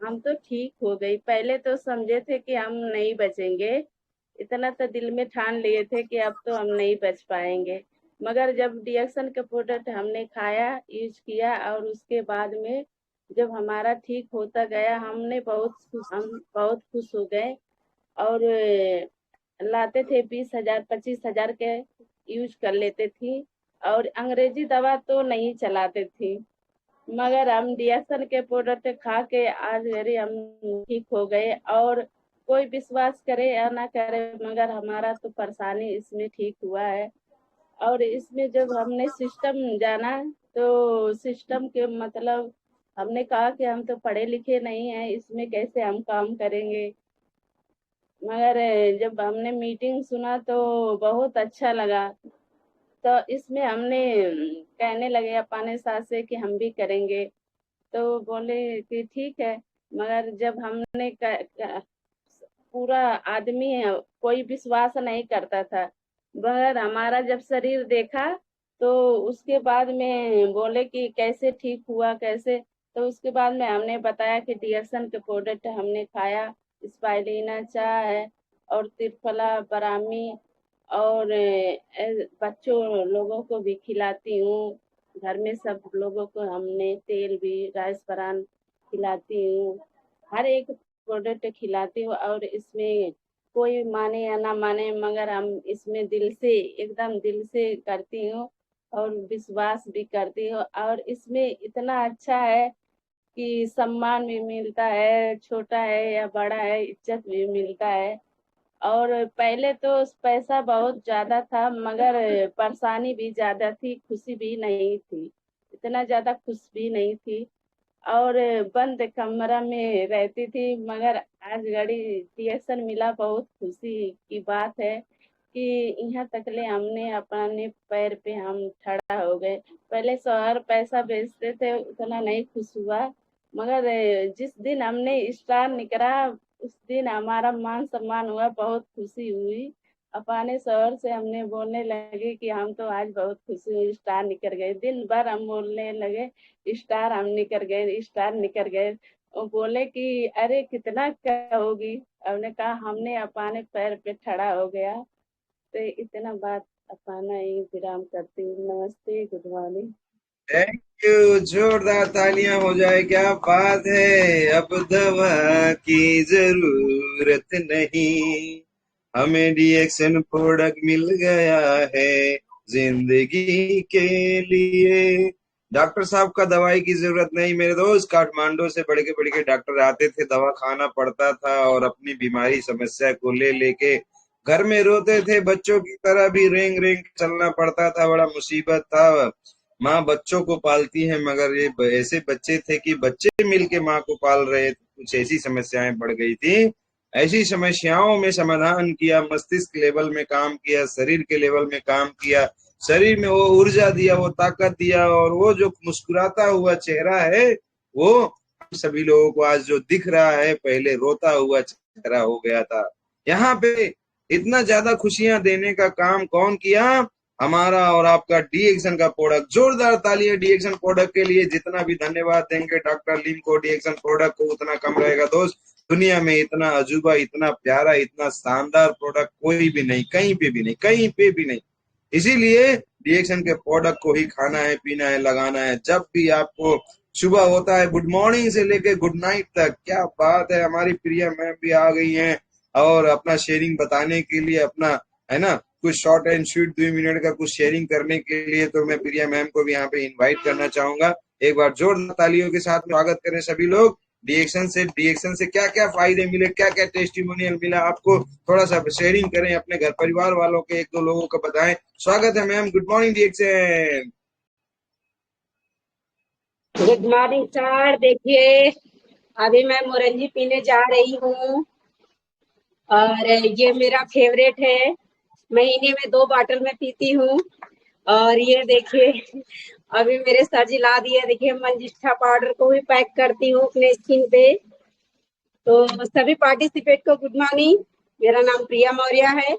हम तो ठीक हो गई। पहले तो समझे थे कि हम नहीं बचेंगे, इतना तो दिल में ठान लिए थे कि अब तो हम नहीं बच पाएंगे। मगर जब डीएक्शन का प्रोडक्ट हमने खाया, यूज किया और उसके बाद में जब हमारा ठीक होता गया, हम बहुत खुश हो गए। और लाते थे 20,000 25,000 के यूज कर लेते थी और अंग्रेजी दवा तो नहीं चलाते थी। मगर हम डीएक्शन के प्रोडक्ट खा के आज मेरे हम ठीक हो गए। और कोई विश्वास करे या ना करे, मगर हमारा तो परेशानी इसमें ठीक हुआ है। और इसमें जब हमने सिस्टम जाना तो सिस्टम के मतलब हमने कहा कि हम तो पढ़े लिखे नहीं हैं, इसमें कैसे हम काम करेंगे। मगर जब हमने मीटिंग सुना तो बहुत अच्छा लगा। तो इसमें हमने कहने लगे अपने साथ से कि हम भी करेंगे, तो बोले कि ठीक है। मगर जब हमने पूरा आदमी कोई विश्वास नहीं करता था, मगर हमारा जब शरीर देखा तो उसके बाद में बोले कि कैसे ठीक हुआ कैसे। तो उसके बाद में हमने बताया कि डीएक्सन के प्रोडक्ट हमने खाया, स्पाइलिना चाय और त्रिफला ब्राह्मी, और बच्चों लोगों को भी खिलाती हूँ। घर में सब लोगों को हमने तेल भी राइस ब्रान खिलाती हूँ, हर एक प्रोडक्ट खिलाती हूँ। और इसमें कोई माने या ना माने, मगर हम इसमें दिल से एकदम दिल से करती हूँ और विश्वास भी करती हूँ। और इसमें इतना अच्छा है कि सम्मान भी मिलता है, छोटा है या बड़ा है इज्जत भी मिलता है। और पहले तो पैसा बहुत ज्यादा था, मगर परेशानी भी ज्यादा थी, खुशी भी नहीं थी, इतना ज्यादा खुश भी नहीं थी। और बंद कमरा में रहती थी, मगर आज घड़ी रिएक्शन मिला, बहुत खुशी की बात है कि यहाँ तक ले हमने अपने पैर पे हम खड़ा हो गए। पहले शहर पैसा भेजते थे, उतना नहीं खुश हुआ, मगर जिस दिन हमने स्टार निकला उस दिन हमारा मान सम्मान हुआ, बहुत खुशी हुई। अपने शहर से हमने बोलने लगे कि हम तो आज बहुत खुशी हुई, स्टार निकल गए। दिन भर हम बोलने लगे स्टार हम निकल गए, स्टार निकल गए। वो बोले कि अरे कितना कहोगी। हमने कहा हमने अपने पैर पे खड़ा हो गया। तो इतना बात अपना ही विराम करती हूँ। नमस्ते, गुड मॉर्निंग। थैंक यू, जोरदार तालियां हो जाए, क्या बात है। अब दवा की जरूरत नहीं, हमें डीएक्सन प्रोडक्ट मिल गया है जिंदगी के लिए। डॉक्टर साहब का दवाई की जरूरत नहीं मेरे दोस्त। काठमांडू से बढ़ के डॉक्टर आते थे, दवा खाना पड़ता था और अपनी बीमारी समस्या को ले लेके घर में रोते थे। बच्चों की तरह भी रेंग रेंग चलना पड़ता था, बड़ा मुसीबत था। माँ बच्चों को पालती है, मगर ये ऐसे बच्चे थे कि बच्चे मिलके माँ को पाल रहे थे। कुछ ऐसी समस्याएं बढ़ गई थी। ऐसी समस्याओं में समाधान किया, मस्तिष्क लेवल में काम किया, शरीर के लेवल में काम किया, शरीर में वो ऊर्जा दिया, वो ताकत दिया, और वो जो मुस्कुराता हुआ चेहरा है वो सभी लोगों को आज जो दिख रहा है, पहले रोता हुआ चेहरा हो गया था। यहाँ पे इतना ज्यादा खुशियां देने का काम कौन किया? हमारा और आपका डीएक्सन का प्रोडक्ट। जोरदार तालियां डीएक्सन प्रोडक्ट के लिए। जितना भी धन्यवाद देंगे डॉक्टर लिम को, डीएक्सन प्रोडक्ट को, उतना कम रहेगा दोस्त। दुनिया में इतना अजूबा, इतना प्यारा, इतना शानदार प्रोडक्ट कोई भी नहीं, कहीं पे भी नहीं, कहीं पे भी नहीं। इसीलिए डीएक्सन के प्रोडक्ट को ही खाना है, पीना है, लगाना है। जब भी आपको सुबह होता है, गुड मॉर्निंग से लेके गुड नाइट तक। क्या बात है, हमारी प्रिया मैम भी आ गई हैं और अपना शेयरिंग बताने के लिए, अपना है ना कुछ शॉर्ट एंड स्वीट 2 मिनट का कुछ शेयरिंग करने के लिए। तो मैं प्रिया मैम को भी यहाँ पे इनवाइट करना चाहूंगा। एक बार जोरदार तालियों के साथ स्वागत करें सभी लोग। डीएक्सन से क्या क्या फायदे मिले, क्या क्या टेस्टिमोनियल मिला आपको, थोड़ा सा शेयरिंग करें, अपने घर परिवार वालों के 1-2 लोगों को बताएं। स्वागत है मैम, गुड मॉर्निंग डीएक्सन। Good morning sir. देखिए अभी मैं मोरंजी पीने जा रही हूँ और ये मेरा फेवरेट है। महीने में 2 बॉटल में पीती हूँ। और ये देखिए अभी मेरे सर जी ला दिए। देखिए मंजिष्ठा पाउडर को भी पैक करती हूँ अपने स्किन पे। तो सभी पार्टिसिपेट को गुड मॉर्निंग। मेरा नाम प्रिया मौर्य है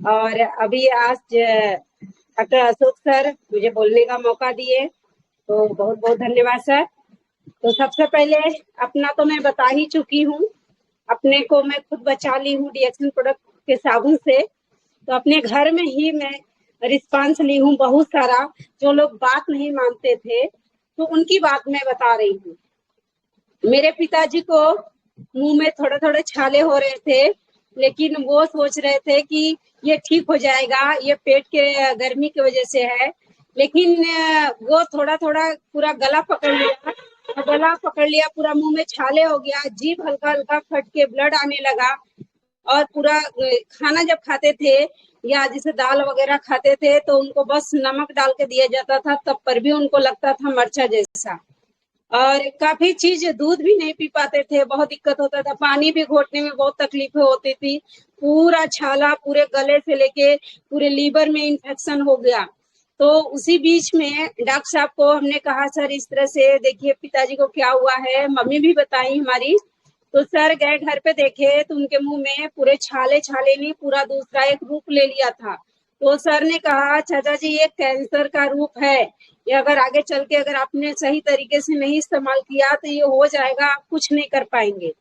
और अभी आज डॉक्टर अशोक सर मुझे बोलने का मौका दिए, तो बहुत बहुत धन्यवाद सर। तो सबसे पहले अपना तो मैं बता ही चुकी हूँ, अपने को मैं खुद बचा ली हूँ डीएक्सन प्रोडक्ट के साबुन से। तो अपने घर में ही मैं रिस्पांस ली हूँ बहुत सारा। जो लोग बात नहीं मानते थे तो उनकी बात मैं बता रही हूँ। मेरे पिताजी को मुंह में थोड़े थोड़े छाले हो रहे थे, लेकिन वो सोच रहे थे कि ये ठीक हो जाएगा, ये पेट के गर्मी की वजह से है। लेकिन वो थोड़ा थोड़ा पूरा गला पकड़ लिया, पूरा मुंह में छाले हो गया, जीभ हल्का हल्का फट के ब्लड आने लगा। और पूरा खाना जब खाते थे या जैसे दाल वगैरह खाते थे तो उनको बस नमक डाल के दिया जाता था, तब पर भी उनको लगता था मरचा जैसा। और काफी चीज, दूध भी नहीं पी पाते थे, बहुत दिक्कत होता था, पानी भी घोटने में बहुत तकलीफें होती थी, पूरा छाला पूरे गले से लेके पूरे लीवर में इन्फेक्शन हो गया। तो उसी बीच में डॉक्टर साहब को हमने कहा सर इस तरह से देखिए पिताजी को क्या हुआ है, मम्मी भी बताई हमारी। तो सर गए घर पे, देखे तो उनके मुंह में पूरे छाले छाले नहीं, पूरा दूसरा एक रूप ले लिया था। तो सर ने कहा चाचा जी ये कैंसर का रूप है, ये अगर आगे चल के अगर आपने सही तरीके से नहीं इस्तेमाल किया तो ये हो जाएगा, आप कुछ नहीं कर पाएंगे।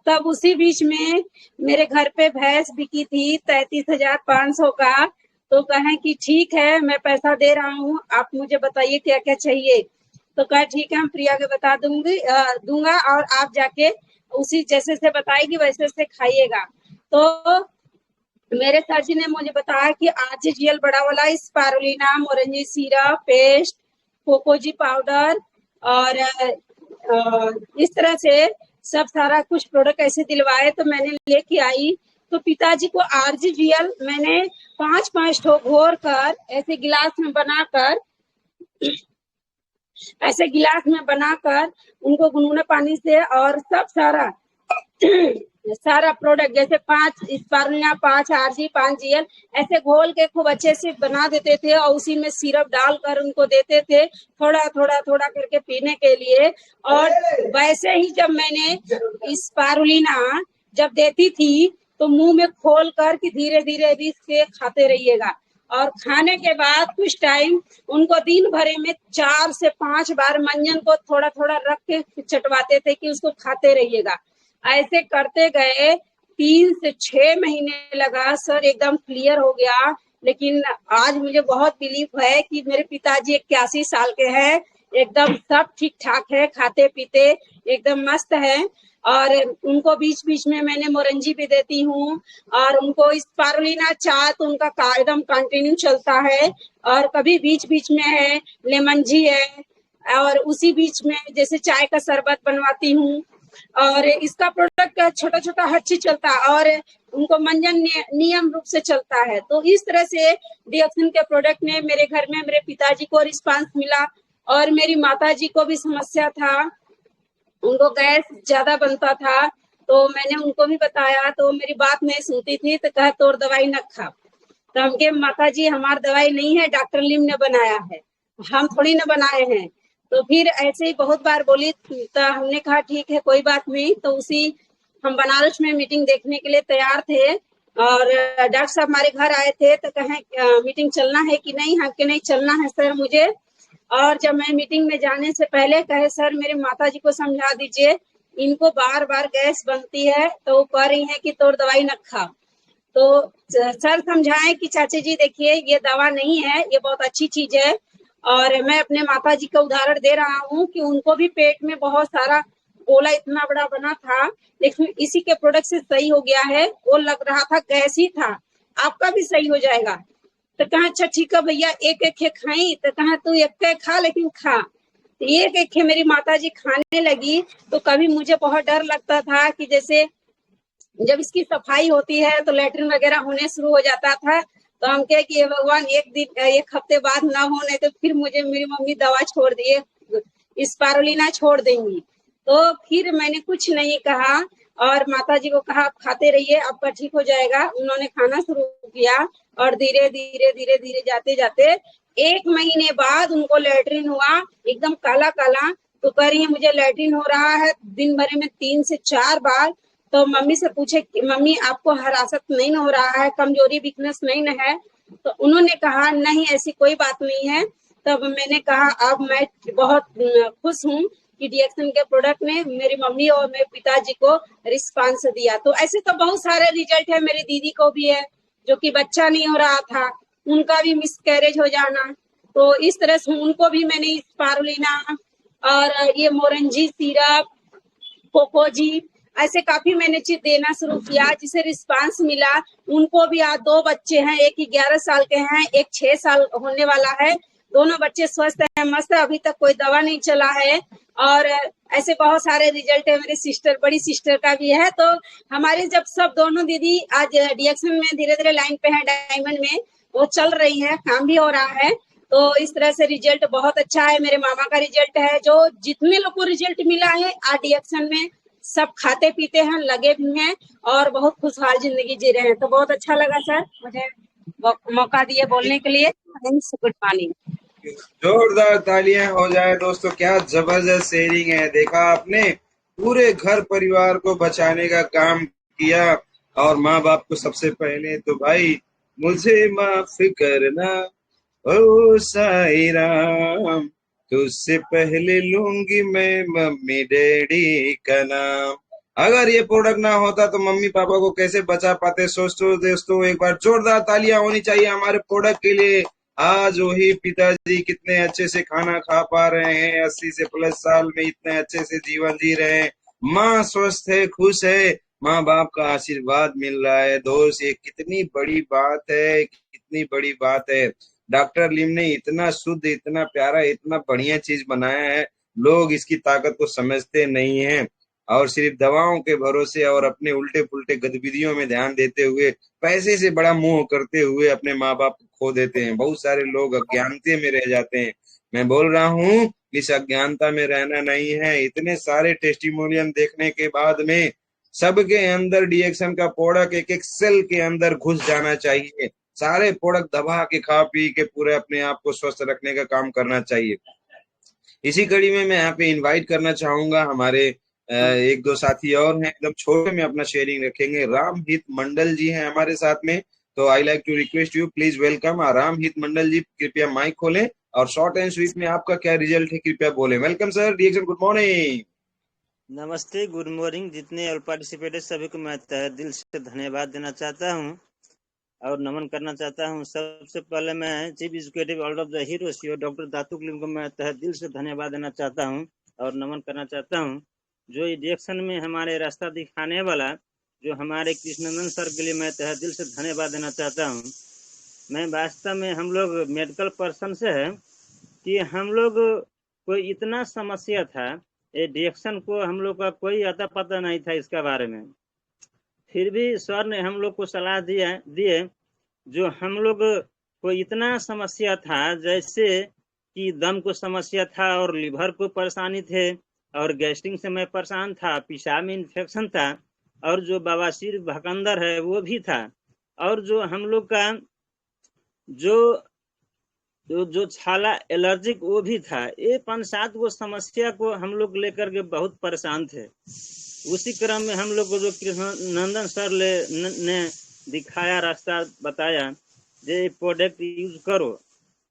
तब उसी बीच में मेरे घर पे भैंस बिकी थी 33,500 का। तो कहें कि ठीक है मैं पैसा दे रहा हूँ, आप मुझे बताइए क्या क्या चाहिए। तो कहा ठीक है हम प्रिया के बता दूंगा और आप जाके उसी जैसे से बताएगी वैसे से खाइएगा। तो मेरे सर जी ने मुझे बताया कि RGGL बड़ा वाला, स्पारुलिना, मोरंजी सिरप, पेस्ट, कोकोजी पाउडर और इस तरह से सब सारा कुछ प्रोडक्ट ऐसे दिलवाए। तो मैंने लेके आई, तो पिताजी को RGGL मैंने 5-5 ठो घोर कर ऐसे गिलास में बनाकर उनको गुनगुने पानी से और सब सारा प्रोडक्ट जैसे 5 स्पारुलिना, 5 RG, 5 GL ऐसे घोल के खूब अच्छे से बना देते थे और उसी में सिरप डालकर उनको देते थे, थोड़ा थोड़ा थोड़ा करके पीने के लिए। और वैसे ही जब मैंने स्पारुलिना जब देती थी तो मुंह में खोल कर कि धीरे धीरे भी इसके खाते रहिएगा, और खाने के बाद कुछ टाइम उनको दिन भरे में 4 से 5 बार मंजन को थोड़ा थोड़ा रख के चटवाते थे कि उसको खाते रहिएगा। ऐसे करते गए 3 से 6 महीने लगा सर, एकदम क्लियर हो गया। लेकिन आज मुझे बहुत बिलीव है कि मेरे पिताजी 81 साल के हैं, एकदम सब ठीक ठाक है, खाते पीते एकदम मस्त है। और उनको बीच बीच में मैंने मोरंजी भी देती हूँ, और उनको स्पारुलिना चाय तो उनका एकदम कंटिन्यू चलता है, और कभी बीच बीच में है लेमन जी है, और उसी बीच में जैसे चाय का शरबत बनवाती हूँ। और इसका प्रोडक्ट छोटा छोटा हर चीज चलता है, और उनको मंजन नियम रूप से चलता है। तो इस तरह से डीएक्सन के प्रोडक्ट ने मेरे घर में मेरे पिताजी को रिस्पांस मिला, और मेरी माताजी को भी समस्या था, उनको गैस ज्यादा बनता था। तो मैंने उनको भी बताया, तो मेरी बात नहीं सुनती थी, तो कहा तोर दवाई न खा। तो हमके माताजी हमारी दवाई नहीं है, डॉक्टर लिम ने बनाया है, हम थोड़ी न बनाए हैं। तो फिर ऐसे ही बहुत बार बोली, तो हमने कहा ठीक है कोई बात नहीं। तो उसी हम बनारस में मीटिंग देखने के लिए तैयार थे, और डॉक्टर साहब हमारे घर आए थे, तो कहें मीटिंग चलना है कि नहीं, हम के नहीं चलना है सर मुझे। और जब मैं मीटिंग में जाने से पहले कहे सर मेरे माताजी को समझा दीजिए, इनको बार बार गैस बनती है, तो वो कह रही है कि तोर दवाई न खा। तो सर समझाएं कि चाचा जी देखिए ये दवा नहीं है, ये बहुत अच्छी चीज है। और मैं अपने माताजी का उदाहरण दे रहा हूँ कि उनको भी पेट में बहुत सारा गोला इतना बड़ा बना था, लेकिन इसी के प्रोडक्ट से सही हो गया है। वो लग रहा था गैस ही था, आपका भी सही हो जाएगा। तो कहा अच्छा ठीक है भैया, एक एक खाई। तो कहा तू एक खा, लेकिन खा। तो एक मेरी माताजी खाने लगी, तो कभी मुझे बहुत डर लगता था कि जैसे जब इसकी सफाई होती है तो लैट्रिन वगैरह होने शुरू हो जाता था। तो हम कहे कि भगवान एक हफ्ते बाद ना होने, तो फिर मुझे मेरी मम्मी दवा छोड़ दिए, स्पारुलिना छोड़ देंगी। तो फिर मैंने कुछ नहीं कहा, और माताजी को कहा आप खाते रहिए, आपका ठीक हो जाएगा। उन्होंने खाना शुरू किया, और धीरे धीरे धीरे धीरे जाते जाते 1 महीने बाद उनको लैट्रिन हुआ, एकदम काला काला। तो कह रही है मुझे लैट्रिन हो रहा है दिन भर में 3 से 4 बार। तो मम्मी से पूछे कि मम्मी आपको हरासत नहीं हो रहा है, कमजोरी वीकनेस नहीं न है? तो उन्होंने कहा नहीं ऐसी कोई बात नहीं है। तब मैंने कहा अब मैं बहुत खुश हूँ कि डीएक्सन के प्रोडक्ट ने मेरी मम्मी और मेरे पिताजी को रिस्पांस दिया। तो ऐसे तो बहुत सारे रिजल्ट है, मेरी दीदी को भी है जो कि बच्चा नहीं हो रहा था, उनका भी मिसकैरेज हो जाना। तो इस तरह से उनको भी मैंने स्पारुलिना और ये मोरंजी सिरप, कोकोजी ऐसे काफी मैंने चीज देना शुरू किया, जिसे रिस्पांस मिला। उनको भी आज 2 बच्चे हैं, एक 11 साल के हैं, एक 6 साल होने वाला है। दोनों बच्चे स्वस्थ हैं, मस्त है, अभी तक कोई दवा नहीं चला है। और ऐसे बहुत सारे रिजल्ट है, मेरी सिस्टर, बड़ी सिस्टर का भी है। तो हमारे जब सब दोनों दीदी आज डीएक्सन में धीरे धीरे लाइन पे है, डायमंड में वो चल रही है, काम भी हो रहा है। तो इस तरह से रिजल्ट बहुत अच्छा है। मेरे मामा का रिजल्ट है, जो जितने लोग को रिजल्ट मिला है आरडी एक्शन में, सब खाते पीते हैं, लगे भी हैं और बहुत खुशहाल जिंदगी जी रहे हैं। तो बहुत अच्छा लगा सर मुझे मौका दिए बोलने के लिए। Thanks, good morning. जोरदार तालियां हो जाए दोस्तों। क्या जबरदस्त शेयरिंग है, देखा आपने, पूरे घर परिवार को बचाने का काम किया। और माँ बाप को सबसे पहले तो भाई मुझे माफ करना ओ साईं राम, तुझसे पहले लूंगी मैं मम्मी डैडी का नाम। अगर ये प्रोडक्ट ना होता तो मम्मी पापा को कैसे बचा पाते, सोचो दोस्तों। एक बार जोरदार तालियां होनी चाहिए हमारे प्रोडक्ट के लिए। आज वही पिताजी कितने अच्छे से खाना खा पा रहे हैं, 80 से प्लस साल में इतने अच्छे से जीवन जी रहे हैं। माँ स्वस्थ है, खुश है, माँ बाप का आशीर्वाद मिल रहा है। दोस्त ये कितनी बड़ी बात है, कितनी बड़ी बात है। डॉक्टर लिम ने इतना शुद्ध, इतना प्यारा, इतना बढ़िया चीज बनाया है, लोग इसकी ताकत को समझते नहीं हैं और सिर्फ दवाओं के भरोसे और अपने उल्टे पुल्टे गतिविधियों में ध्यान देते हुए, पैसे से बड़ा मोह करते हुए अपने माँ बाप को खो देते हैं। बहुत सारे लोग अज्ञानता में रह जाते हैं। मैं बोल रहा हूँ इस अज्ञानता में रहना नहीं है। इतने सारे टेस्टिमोनियल देखने के बाद में सबके अंदर डीएक्शन का प्रोडक्ट एक एक सेल के अंदर घुस जाना चाहिए। सारे प्रोडक्ट दबा के खा पी के पूरे अपने आप को स्वस्थ रखने का काम करना चाहिए। इसी कड़ी में मैं यहाँ पे इनवाइट करना चाहूंगा हमारे एक दो साथी और हैं, एकदम छोटे में अपना शेयरिंग रखेंगे। रामहित मंडल जी हैं हमारे साथ में, तो I like to request you, please welcome. Ramhit Mandal ji कृपया माइक खोलें और शॉर्ट एंड स्वीट में आपका क्या रिजल्ट है कृपया बोलें। वेलकम सर, डीएक्शन, गुड मॉर्निंग। नमस्ते, गुड मॉर्निंग। जितने ऑल पार्टिसिपेटेड सभी को मैं तहे दिल से धन्यवाद देना चाहता हूं और नमन करना चाहता हूं। सबसे पहले मैं chief executive order of the Hero CO doctor Datuk Lim को मैं तहे दिल से धन्यवाद देना चाहता हूं और नमन करना चाहता हूं। जो रिएक्शन में हमारे रास्ता दिखाने वाला जो हमारे कृष्णनंदन सर के लिए मैं तहे दिल से धन्यवाद देना चाहता हूं। मैं वास्तव में हम लोग मेडिकल पर्सन से है कि हम लोग कोई इतना समस्या था, ये रिएक्शन को हम लोग का कोई अता पता नहीं था इसका बारे में, फिर भी सर ने हम लोग को सलाह दिए। जो हम लोग को इतना समस्या था, जैसे कि दम को समस्या था और लिवर को परेशानी थे और गैस्ट्रिक से मैं परेशान था, पेशाब में इन्फेक्शन था और जो बवासीर भकंदर है वो भी था और जो हम लोग का जो छाला एलर्जिक वो भी था। ये 5-7 वो समस्या को हम लोग लेकर के बहुत परेशान थे। उसी क्रम में हम लोग को जो कृष्णनंदन सर ने दिखाया, रास्ता बताया, ये प्रोडक्ट यूज करो।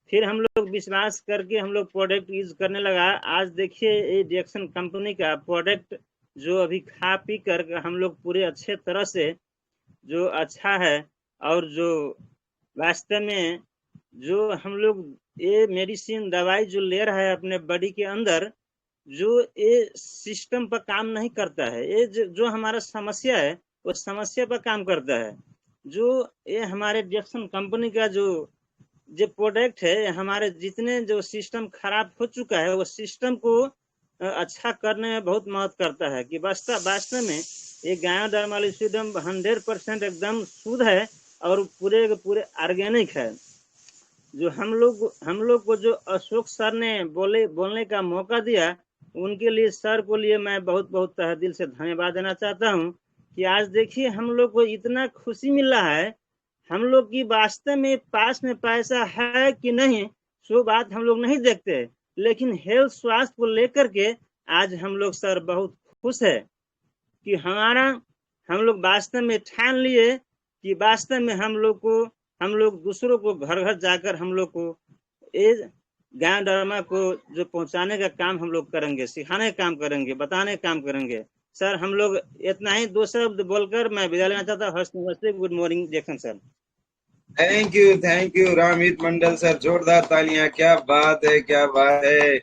फिर हम लोग विश्वास करके हम लोग प्रोडक्ट यूज करने लगा। आज देखिए ये रिएक्शन कंपनी का प्रोडक्ट जो अभी खा पी कर हम लोग पूरे अच्छे तरह से जो अच्छा है और जो वास्तव में जो हम लोग ये मेडिसिन दवाई जो ले रहा है अपने बॉडी के अंदर, जो ये सिस्टम पर काम नहीं करता है। ये जो हमारा समस्या है वो समस्या पर काम करता है। जो ये हमारे रिएक्शन कंपनी का जो प्रोडक्ट है, हमारे जितने जो सिस्टम खराब हो चुका है वो सिस्टम को अच्छा करने में बहुत मदद करता है। कि वास्तव में ये गायोडर्मालिसिडियम 100% एकदम शुद्ध है और पूरे ऑर्गेनिक है। जो हम लोग को जो अशोक सर ने बोलने का मौका दिया, उनके लिए सर को लिए मैं बहुत बहुत तहे दिल से धन्यवाद देना चाहता हूं। कि आज देखिए हम लोग को इतना खुशी मिल रहा है। हम लोग की वास्तव में पास में पैसा है कि नहीं सो बात हम लोग नहीं देखते, लेकिन हेल्थ स्वास्थ्य को लेकर के आज हम लोग सर बहुत खुश है कि हम लोग वास्तव में ठान लिए कि वास्तव में हम लोग दूसरों को घर घर जाकर हम लोग को ये गायोडर्मा को जो पहुंचाने का काम हम लोग करेंगे, सिखाने का काम करेंगे, बताने का काम करेंगे। सर हम लोग इतना ही 2 शब्द बोलकर मैं विदा लेना चाहता हूँ। नमस्ते, good morning Jackson sir. Thank you Ramhit Mandal sir, जोरदार तालियां। क्या बात है, क्या बात है।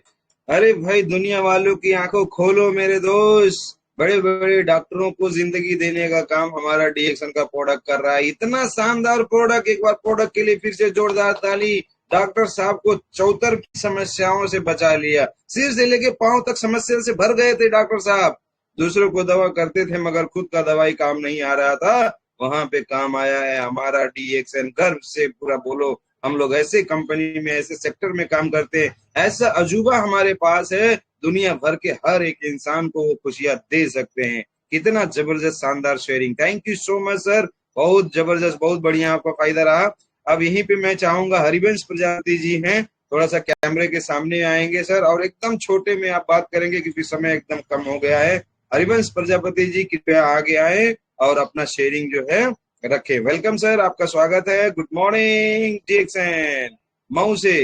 अरे भाई दुनिया वालों की आंखों खोलो मेरे दोस्त। बड़े बड़े डॉक्टरों को जिंदगी देने का काम हमारा डीएक्शन का प्रोडक्ट कर रहा है। इतना शानदार प्रोडक्ट, एक बार प्रोडक्ट के लिए फिर से जोरदार ताली। डॉक्टर साहब को 74 समस्याओं से बचा लिया। सिर से लेके पांव तक समस्या से भर गए थे डॉक्टर साहब। दूसरों को दवा करते थे मगर खुद का दवाई काम नहीं आ रहा था। वहां पे काम आया है हमारा डीएक्शन। गर्व से पूरा बोलो हम लोग ऐसे कंपनी में, ऐसे सेक्टर में काम करते हैं, ऐसा अजूबा हमारे पास है, दुनिया भर के हर एक इंसान को वो खुशियां दे सकते हैं। कितना जबरदस्त शानदार sharing, thank you so much sir, बहुत जबरदस्त, बहुत बढ़िया, आपका फायदा रहा। अब यहीं पे मैं चाहूंगा हरिवंश प्रजापति जी हैं, थोड़ा सा कैमरे के सामने आएंगे सर, और एकदम छोटे में आप बात करेंगे क्योंकि समय एकदम कम हो गया है। हरिवंश प्रजापति जी कृपया आगे आए और अपना शेयरिंग जो है रखे। वेलकम सर, आपका स्वागत है। गुड मॉर्निंग जैक्सन मऊ से।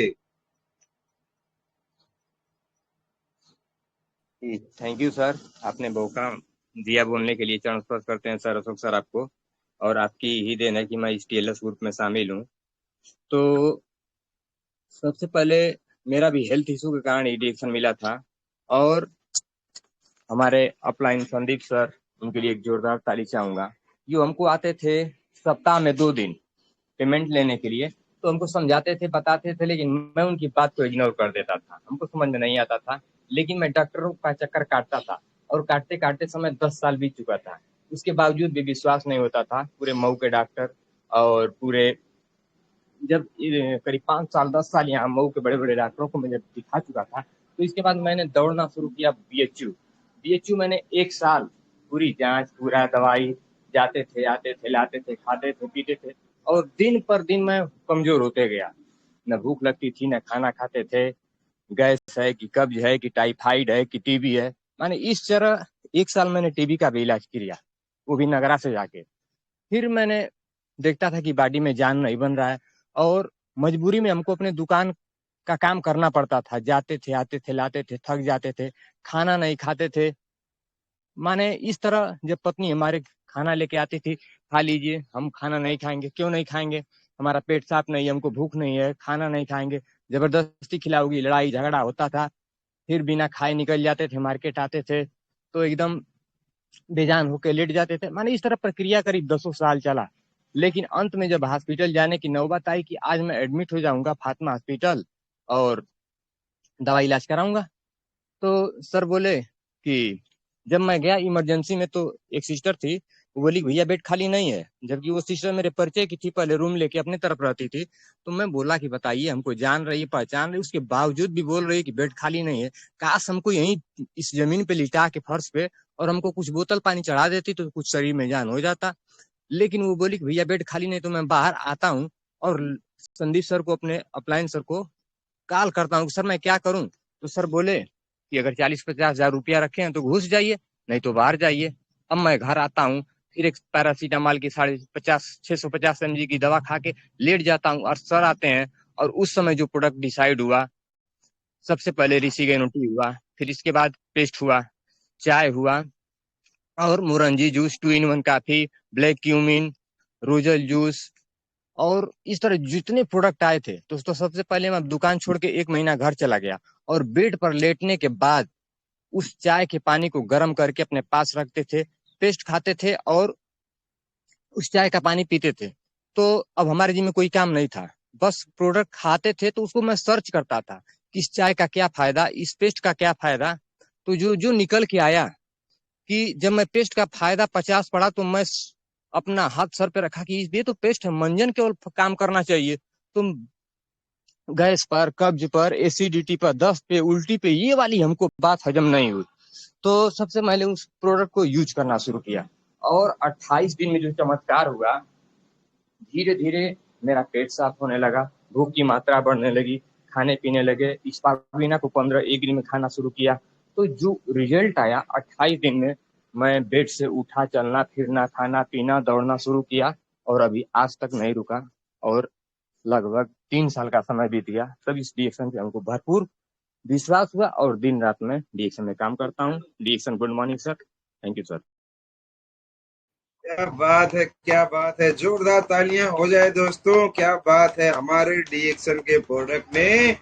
थैंक यू सर, आपने मौका दिया बोलने के लिए। चरण स्पर्श करते हैं सर अशोक सर आपको, और आपकी ही देन है कि मैं इस टीएलएस ग्रुप में शामिल हूँ। तो सबसे पहले मेरा भी हेल्थ इशू के कारण एडिक्शन मिला था, और हमारे अपलाइन संदीप सर, उनके लिए एक जोरदार ताली चाहूंगा। जो हमको आते थे सप्ताह में 2 दिन पेमेंट लेने के लिए, तो हमको समझाते थे, बताते थे, लेकिन मैं उनकी बात को इग्नोर कर देता था, हमको समझ में नहीं आता था। लेकिन मैं डॉक्टरों का चक्कर काटता था, और काटते काटते समय 10 साल बीत चुका था। उसके बावजूद भी विश्वास नहीं होता था पूरे मऊ के डॉक्टर, और पूरे जब करीब 5 साल 10 साल यहाँ मऊ के बड़े बड़े डॉक्टरों को मैं जब दिखा चुका था, तो इसके बाद मैंने दौड़ना शुरू किया बीएचयू मैंने 1 साल पूरी जांच, पूरा दवाई, जाते थे, आते थे, लाते थे, खाते थे, पीते थे, और दिन पर दिन मैं कमजोर होते गया। न भूख लगती थी, न खाना खाते थे, गैस है कि कब्ज है कि टाइफाइड है कि टीबी है। माने इस तरह 1 साल मैंने टीबी का भी इलाज किया, वो भी नगरा से जाके। फिर मैंने देखता था कि बॉडी में जान नहीं बन रहा है, और मजबूरी में हमको अपने दुकान का काम करना पड़ता था। जाते थे, आते थे, लाते थे, थक जाते थे, खाना नहीं खाते थे। माने इस तरह जब पत्नी हमारे खाना लेके आती थी, खा लीजिए, हम खाना नहीं खाएंगे। क्यों नहीं खाएंगे? हमारा पेट साफ नहीं है, हमको भूख नहीं है, खाना नहीं खाएंगे। जबरदस्ती खिलाओगी, लड़ाई झगड़ा होता था। फिर बिना खाए निकल जाते थे, मार्केट आते थे तो एकदम बेजान होके लेट जाते थे। माने इस तरह प्रक्रिया करीब 10 साल चला। लेकिन अंत में जब हॉस्पिटल जाने की नौबत आई कि आज मैं एडमिट हो जाऊंगा फातिमा हॉस्पिटल और दवा इलाज कराऊंगा, तो सर बोले कि जब मैं गया इमरजेंसी में, तो एक सिस्टर थी, वो बोली भैया बेड खाली नहीं है, जबकि वो सिस्टर मेरे परिचय की थी, पहले रूम लेके अपने तरफ रहती थी। तो मैं बोला कि बताइए, हमको जान रही है, पहचान रही, उसके बावजूद भी बोल रही है कि बेड खाली नहीं है। काश हमको यहीं इस जमीन पे लिटा के फर्श पे और हमको कुछ बोतल पानी चढ़ा देती तो कुछ शरीर में जान हो जाता। लेकिन वो बोली कि भैया बेड खाली नहीं। तो मैं बाहर आता हूँ और संदीप सर को, अपने अपलाइन सर को कॉल करता हूँ, सर मैं क्या करूँ? तो सर बोले कि अगर 40-50 हजार रुपया रखे हैं तो घुस जाइए, नहीं तो बाहर जाइए। अब मैं घर आता हूँ, फिर एक पैरासीटामॉल की 650 mg की दवा खा के लेट जाता हूँ, और सर आते हैं। और उस समय जो प्रोडक्ट डिसाइड हुआ, सबसे पहले रिसीगेनुटी हुआ, फिर इसके बाद पेस्ट हुआ, चाय हुआ, और मोरंजी जूस, 2-in-1 काफी, ब्लैक क्यूमिन, रोजल जूस, और इस तरह जितने प्रोडक्ट आए थे। दोस्तों सबसे पहले मैं दुकान छोड़ के 1 महीना घर चला गया, और बेड पर लेटने के बाद उस चाय के पानी को गर्म करके अपने पास रखते थे, पेस्ट खाते थे और उस चाय का पानी पीते थे। तो अब हमारे जी में कोई काम नहीं था, बस प्रोडक्ट खाते थे। तो उसको मैं सर्च करता था कि इस चाय का क्या फायदा, इस पेस्ट का क्या फायदा। तो जो जो निकल के आया कि जब मैं पेस्ट का फायदा 50 पड़ा, तो मैं अपना हाथ सर पे रखा कि ये तो पेस्ट है, मंजन केवल काम करना चाहिए। तुम गैस पर, कब्ज पर, एसिडिटी पर, दस्त पे, उल्टी पे, ये वाली हमको बात हजम नहीं हुई। तो सबसे पहले उस प्रोडक्ट को यूज करना शुरू किया, और 28 दिन में जो चमत्कार हुआ, धीरे धीरे मेरा पेट साफ होने लगा, भूख की मात्रा बढ़ने लगी, खाने पीने लगे। स्पारुलिना को 15-1 दिन में खाना शुरू किया। तो जो रिजल्ट आया 28 दिन में, मैं बेड से उठा, चलना फिरना, खाना पीना, दौड़ना शुरू किया, और अभी आज तक नहीं रुका, और लगभग 3 साल का समय बीत गया। तब इस डीएक्शन पे हमको भरपूर विश्वास हुआ, और दिन रात में डीएक्शन में काम करता हूँ। डीएक्शन good morning sir, thank you sir. क्या बात है, क्या बात है, जोरदार तालियां हो जाए दोस्तों। क्या बात है, हमारे डीएक्शन के प्रोडक्ट ने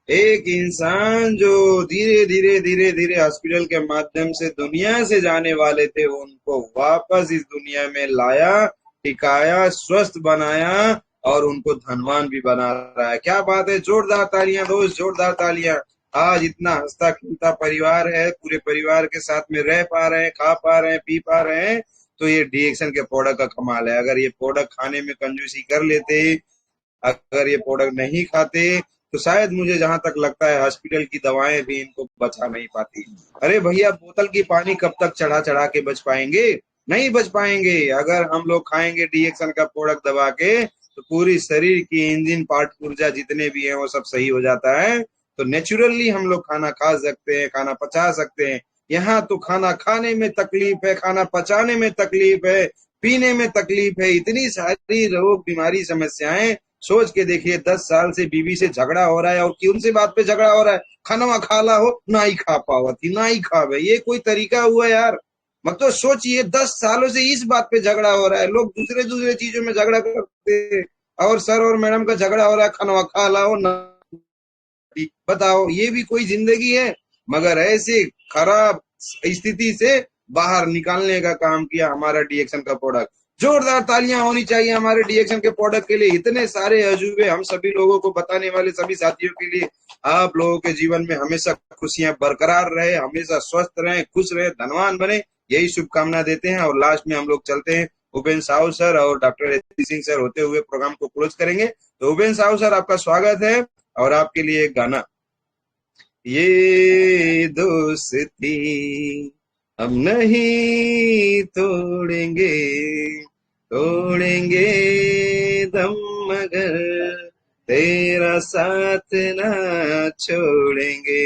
एक इंसान जो धीरे धीरे धीरे धीरे हॉस्पिटल के माध्यम से दुनिया से जाने वाले थे, उनको वापस इस दुनिया में लाया, टिकाया, स्वस्थ बनाया, और उनको धनवान भी बना रहा है। क्या बात है, जोरदार तालियां दोस्त, जोरदार तालियां। आज इतना हंसता खेलता परिवार है, पूरे परिवार के साथ में रह पा रहे हैं, खा पा रहे हैं, पी पा रहे हैं, तो ये डीएक्शन के प्रोडक्ट का कमाल है। अगर ये प्रोडक्ट खाने में कंजूसी कर लेते, अगर ये प्रोडक्ट नहीं खाते तो शायद मुझे जहां तक लगता है हॉस्पिटल की दवाएं भी इनको बचा नहीं पाती। अरे भैया, बोतल की पानी कब तक चढ़ा चढ़ा के बच पाएंगे? नहीं बच पाएंगे। अगर हम लोग खाएंगे डीएक्सन का प्रोडक्ट दबा के तो पूरी शरीर की इंजन पार्ट ऊर्जा जितने भी हैं वो सब सही हो जाता है। तो नेचुरली हम लोग खाना खा सकते हैं, खाना पचा सकते हैं। यहाँ तो खाना खाने में तकलीफ है, खाना पचाने में तकलीफ है, पीने में तकलीफ है, इतनी सारी रोग बीमारी समस्याएं। सोच के देखिए, 10 साल से बीवी से झगड़ा हो रहा है और कौन सी बात पे झगड़ा हो रहा है? खाना खा ला हो ना ही खा पावती, ना ही खावे, ये कोई तरीका हुआ यार? मत तो सोचिए, 10 सालों से इस बात पे झगड़ा हो रहा है। लोग दूसरे दूसरे चीजों में झगड़ा करते हैं और सर और मैडम का झगड़ा हो रहा है, खाना खा ला हो ना। बताओ, ये भी कोई जिंदगी है? मगर ऐसे खराब स्थिति से बाहर निकालने का काम किया हमारा डीएक्सन का प्रोडक्ट। जोरदार तालियां होनी चाहिए हमारे डीएक्सन के प्रोडक्ट के लिए। इतने सारे अजूबे हम सभी लोगों को बताने वाले सभी साथियों के लिए। आप लोगों के जीवन में हमेशा खुशियां बरकरार रहे, हमेशा स्वस्थ रहें, खुश रहे, धनवान बने, यही शुभकामना देते हैं। और लास्ट में हम लोग चलते हैं, उपेंद्र साहू सर और डॉक्टर एस सिंह सर होते हुए प्रोग्राम को क्लोज करेंगे। तो उपेंद्र साहू सर, आपका स्वागत है और आपके लिए एक गाना। ये दोस्ती हम नहीं तोड़ेंगे, तोड़ेंगे दम मगर तेरा साथ ना छोड़ेंगे।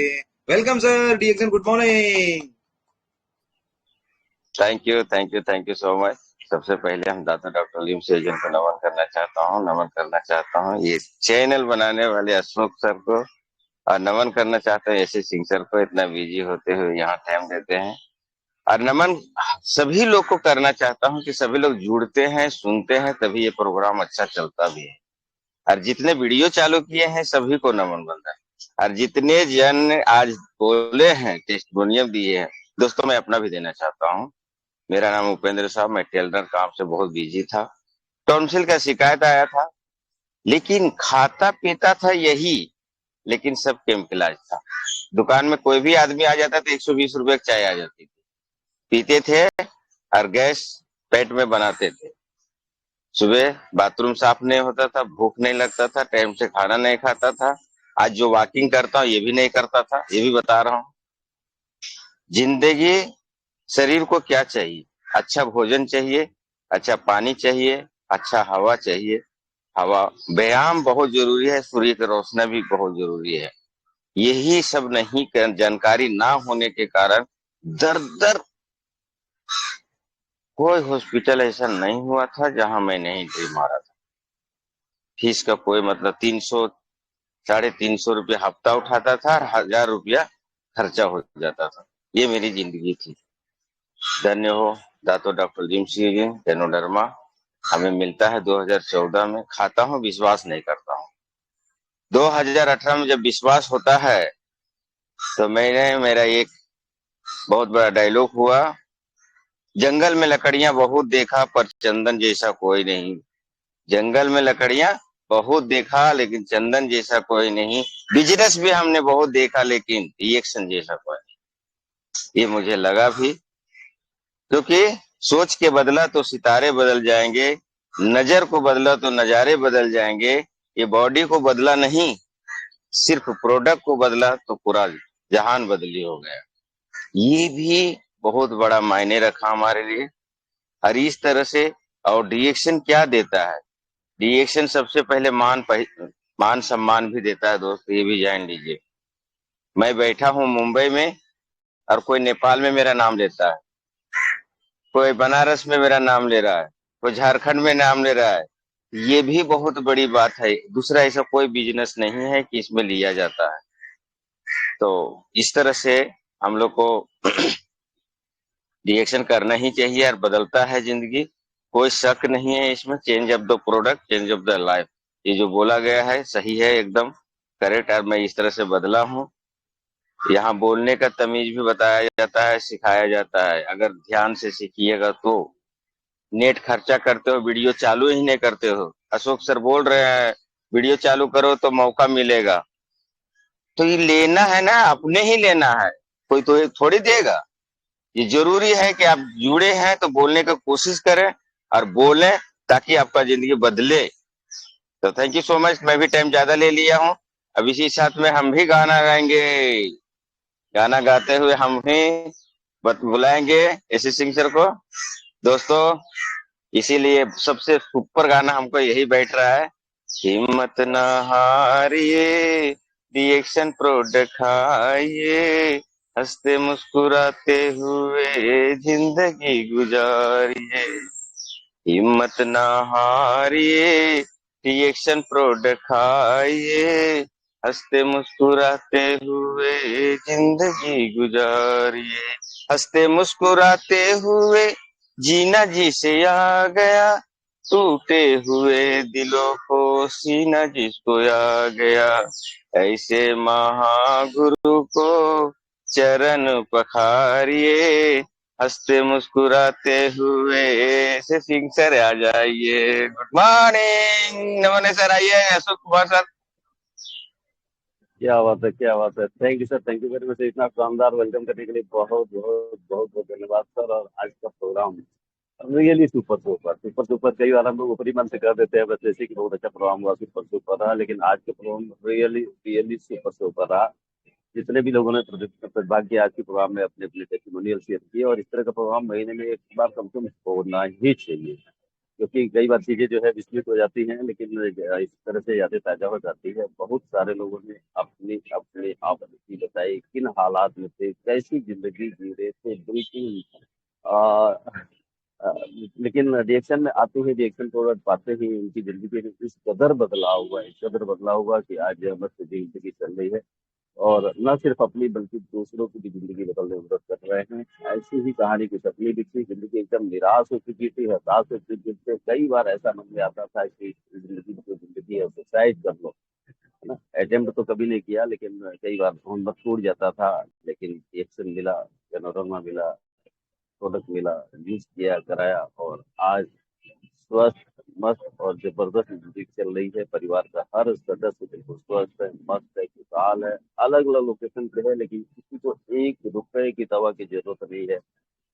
वेलकम सर, डीएक्सन, good morning. Thank you so much. सबसे पहले हम दाता डॉक्टर लीम सेजन को नमन करना चाहता हूँ ये चैनल बनाने वाले अशोक सर को, और नमन करना चाहते हैं एस सिंह सर को, इतना बिजी होते हुए यहाँ टाइम देते हैं। और नमन सभी लोग को करना चाहता हूँ कि सभी लोग जुड़ते हैं, सुनते हैं, तभी ये प्रोग्राम अच्छा चलता भी है। और जितने वीडियो चालू किए हैं सभी को नमन बंदन। और जितने जन आज बोले हैं, टेस्टिमोनियम दिए हैं, दोस्तों मैं अपना भी देना चाहता हूँ। मेरा नाम उपेंद्र साहब, मैं टेलर काम से बहुत बिजी था। टॉन्सिल का शिकायत आया था, लेकिन खाता पीता था यही, लेकिन सब केमिकलाइज था। दुकान में कोई भी आदमी आ जाता था, 120 रुपए की चाय आ जाती थी, पीते थे और गैस पेट में बनाते थे। सुबह बाथरूम साफ नहीं होता था, भूख नहीं लगता था, टाइम से खाना नहीं खाता था। आज जो वॉकिंग करता हूँ ये भी नहीं करता था, ये भी बता रहा हूँ। जिंदगी, शरीर को क्या चाहिए? अच्छा भोजन चाहिए, अच्छा पानी चाहिए, अच्छा हवा चाहिए। हवा, व्यायाम बहुत जरूरी है, सूर्य की रोशनी भी बहुत जरूरी है। यही सब नहीं, जानकारी ना होने के कारण दर दर कोई हॉस्पिटल ऐसा नहीं हुआ था जहां मैं नहीं ड्रिल मारा था। फीस का कोई मतलब 300 350 रुपया हफ्ता उठाता था और 1000 रुपया खर्चा हो जाता था। ये मेरी जिंदगी थी। धन्य हो दातो डॉक्टर जिम जी, टेनोडर्मा हमें मिलता है 2014 में। खाता हूँ, विश्वास नहीं करता हूँ। 2018 में जब विश्वास होता है तो मेरा एक बहुत बड़ा डायलॉग हुआ, जंगल में लकड़ियां बहुत देखा पर चंदन जैसा कोई नहीं। जंगल में लकड़ियां बहुत देखा लेकिन चंदन जैसा कोई नहीं। बिजनेस भी हमने बहुत देखा लेकिन रिएक्शन जैसा कोई नहीं। ये मुझे लगा भी, क्योंकि सोच के बदला तो सितारे बदल जाएंगे, नजर को बदला तो नजारे बदल जाएंगे। ये बॉडी को बदला नहीं, सिर्फ प्रोडक्ट को बदला तो पूरा जहान बदली हो गया। ये भी बहुत बड़ा मायने रखा हमारे लिए। और इस तरह से, और डीएक्शन क्या देता है? डीएक्शन सबसे पहले मान सम्मान भी देता है दोस्त, ये भी जान लीजिए। मैं बैठा हूँ मुंबई में और कोई नेपाल में मेरा नाम लेता है, कोई बनारस में मेरा नाम ले रहा है, कोई झारखंड में नाम ले रहा है। ये भी बहुत बड़ी बात है। दूसरा ऐसा कोई बिजनेस नहीं है कि इसमें लिया जाता है। तो इस तरह से हम लोग को रिएक्शन करना ही चाहिए और बदलता है जिंदगी, कोई शक नहीं है इसमें। Change of the product, change of the life, ये जो बोला गया है सही है, एकदम करेक्ट। और मैं इस तरह से बदला हूँ। यहाँ बोलने का तमीज भी बताया जाता है, सिखाया जाता है। अगर ध्यान से सीखिएगा तो नेट खर्चा करते हो, वीडियो चालू ही नहीं करते हो। अशोक सर बोल रहे हैं वीडियो चालू करो तो मौका मिलेगा, तो ये लेना है ना, अपने ही लेना है, कोई तो थोड़ी देगा। ये जरूरी है कि आप जुड़े हैं तो बोलने की कोशिश करें और बोलें, ताकि आपका जिंदगी बदले। तो थैंक यू सो मच। मैं भी टाइम ज्यादा ले लिया हूँ। अब इसी साथ में हम भी गाना गाएंगे। गाना गाते हुए हम भी बुलाएंगे एसी सिंह सर को। दोस्तों इसीलिए सबसे सुपर गाना हमको यही बैठ रहा है। हिम्मत न हारिए, रिएक्शन प्रोडक्ट खाइए, हंसते मुस्कुराते हुए जिंदगी गुजारिए। हिम्मत न हारिए, रिएक्शन प्रोडक्ट खाइए, हंसते मुस्कुराते हुए जिंदगी गुजारिए। हंसते मुस्कुराते हुए जीना जी से आ गया, टूटे हुए दिलों को सीना जिसको आ गया। ऐसे महागुरु को चरण पखारिए, हंसते मुस्कुराते हुए से सिंह सर आ जाइए। गुड मॉर्निंग नमन सर, आइए। अशोक कुमार सर। क्या बात है, क्या बात है। Thank you sir, thank you very much. इतना शानदार वेलकम करने के लिए बहुत बहुत बहुत बहुत धन्यवाद सर। और आज का programme really super super super super. कई बार हम लोग ऊपरी मन से कर देते हैं बस जैसे कि बहुत अच्छा प्रोग्राम हुआ, सुपर सुपर रहा, लेकिन आज का programme really really super super रहा। जितने भी लोगों ने प्रतिभाग किया आज के प्रोग्राम में, अपने अपने टेस्टिमोनियल शेयर किए, और इस तरह का प्रोग्राम महीने में एक बार कम से कम होना ही चाहिए, क्योंकि कई बार चीजें जो है विस्मित हो जाती हैं, लेकिन इस तरह से यादें ताजा हो जाती है। बहुत सारे लोगों ने अपनी अपने आप की बताई, किन हालात में थे, कैसी जिंदगी जी रहे थे, बिल्कुल अ, लेकिन रिएक्शन में आते ही, रिएक्शन को पाते ही उनकी जिंदगी में इस कदर बदलाव हुआ, इस कदर बदलाव हुआ कि आज मस्त जिंदगी चल रही है। और न सिर्फ अपनी बल्कि दूसरों की भी जिंदगी बदलने में मदद कर रहे हैं। ऐसी ही कहानी कुछ अपनी भी थी। जिंदगी एकदम निराश हो चुकी थी, हताश हो चुकी थी। कई बार ऐसा मन में आता था कि जिंदगी जो जिंदगी है सुसाइड कर लो, है ना। अटेम्प्ट तो कभी नहीं किया, लेकिन कई बार हिम्मत टूट जाता था। लेकिन एक्शन मिला, पैनोरमा मिला, प्रोडक्ट मिला, यूज किया, कराया, और आज स्वस्थ मस्त और जबरदस्त जिंदगी चल रही है। परिवार का हर सदस्य बिल्कुल स्वस्थ है, मस्त है, खुशहाल है। अलग अलग लोकेशन पे है, लेकिन किसी को एक रुपए की दवा की जरूरत नहीं है।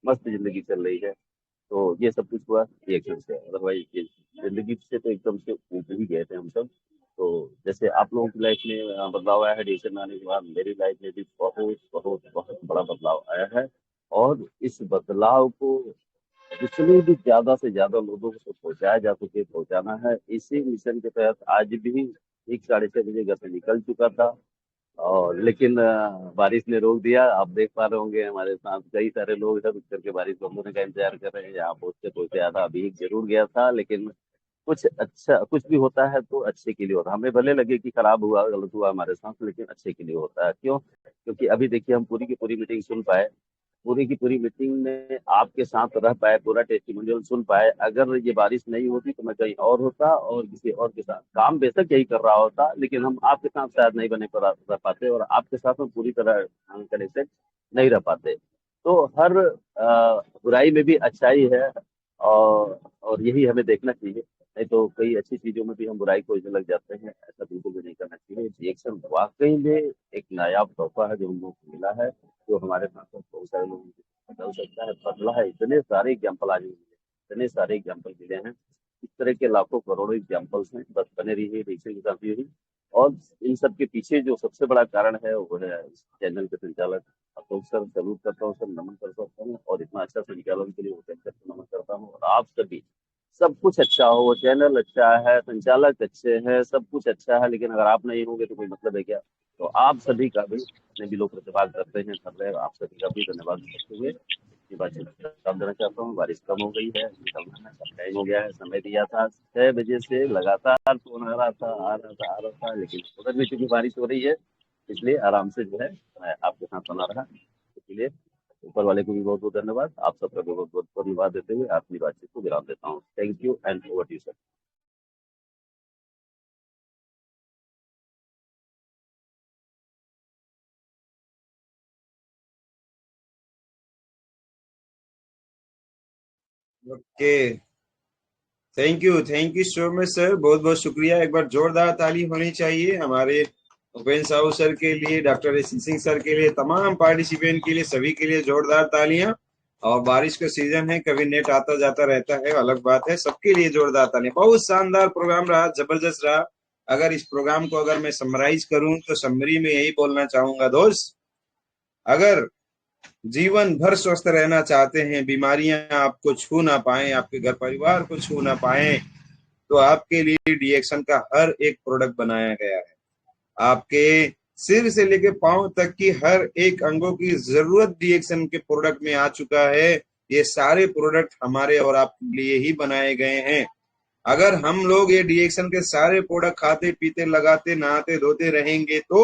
मस्त जिंदगी चल रही है। तो ये सब कुछ हुआ रिएक्शन से, अदरवाइज ये जिंदगी से तो एकदम से ऊपर ही गए थे हम सब। तो जैसे आप लोगों की लाइफ में बदलाव आया है रिएक्शन आने के बाद, मेरी लाइफ में भी बहुत बहुत बहुत बड़ा बदलाव आया है। और इस बदलाव को जितने भी ज्यादा से ज्यादा लोगों को पहुंचाया जा सके पहुंचाना है। इसी मिशन के तहत आज भी ठीक 6:30 बजे घर से निकल चुका था, और लेकिन बारिश ने रोक दिया। आप देख पा रहे होंगे हमारे साथ कई सारे लोग इधर उतर के बारिश बंद होने का इंतजार कर रहे हैं। यहाँ पहुंचते पहुंचते आधा भीग जरूर गया था, लेकिन कुछ अच्छा, कुछ भी होता है तो अच्छे के लिए होता है। हमें भले लगे कि खराब हुआ, गलत हुआ हमारे साथ, लेकिन अच्छे के लिए होता है। क्यों? क्योंकि अभी देखिए हम पूरी की पूरी मीटिंग सुन पाए, पूरी की पूरी मीटिंग में आपके साथ रह पाए, पूरा टेस्टिमोनियल सुन पाए। अगर ये बारिश नहीं होती तो मैं कहीं और होता और किसी और के साथ काम बेशक यही कर रहा होता, लेकिन हम आपके साथ शायद नहीं बने रह पाते, और आपके साथ में पूरी तरह कनेक्टेड नहीं रह पाते। तो हर बुराई में भी अच्छाई है, और यही हमें देखना चाहिए। नहीं तो कई अच्छी चीजों में भी हम बुराई खोजने लग जाते हैं। ऐसा बिल्कुल भी नहीं करना चाहिए। रिएक्शन वाकई में एक नायाब तोहफा है जो हम लोग को मिला है, जो हमारे साथ साथ बहुत सारे लोगों को बदल सकता है, बदला है। इतने सारे एग्जाम्पल आज मिले, इतने सारे एग्जाम्पल मिले हैं। इस तरह के लाखों करोड़ों एग्जाम्पल्स हैं। बस बने रहिए रिएक्शन के साथ ही। और इन सब के पीछे जो सबसे बड़ा कारण है वो है इस चैनल के संचालक अशोक सर। सैल्यूट करता हूँ सर, नमन करता हूँ, और इतना अच्छा संचालन के लिए वो चैनल को नमन करता हूँ। और आप सभी, सब कुछ अच्छा हो, चैनल अच्छा है, संचालक अच्छे हैं, सब कुछ अच्छा है, लेकिन अगर आप नहीं होंगे तो कोई मतलब है क्या? तो आप सभी का भी, जितने भी लोग प्रतिभाग करते हैं कर रहे हैं, आप सभी का भी धन्यवाद करते हुए ये बातचीत खत्म देना चाहता हूँ। बारिश कम हो गई है, निकलना है, सब टाइम हो गया है। समय दिया था 6 बजे से लगातार फोन आ रहा था, आ रहा था, आ रहा था, लेकिन उधर भी चूंकि बारिश हो रही है इसलिए आराम से जो है मैं आपके साथ बना रहा। इसलिए ऊपर वाले को भी बहुत बहुत धन्यवाद। आप सबका बहुत बहुत धन्यवाद देते हुए अपनी बातचीत को विराम देता हूँ। Thank you and over to you sir. Okay, thank you so much sir, बहुत बहुत शुक्रिया। एक बार जोरदार ताली होनी चाहिए हमारे उपेंद्र साहू सर के लिए, डॉक्टर एसी सिंह सर के लिए, तमाम पार्टिसिपेंट के लिए, सभी के लिए जोरदार तालियां। और बारिश का सीजन है, कभी नेट आता जाता रहता है, अलग बात है। सबके लिए जोरदार ताली। बहुत शानदार प्रोग्राम रहा, जबरदस्त रहा। अगर इस प्रोग्राम को अगर मैं समराइज करूं तो समरी में यही बोलना चाहूंगा दोस्त, अगर जीवन भर स्वस्थ रहना चाहते हैं, बीमारियां आपको छू ना पाए, आपके घर परिवार को छू ना पाए, तो आपके लिए डीएक्शन का हर एक प्रोडक्ट बनाया गया है। आपके सिर से लेकर पांव तक की हर एक अंगों की जरूरत डीएक्शन के प्रोडक्ट में आ चुका है। ये सारे प्रोडक्ट हमारे और आपके लिए ही बनाए गए हैं। अगर हम लोग ये डीएक्शन के सारे प्रोडक्ट खाते पीते लगाते नहाते धोते रहेंगे तो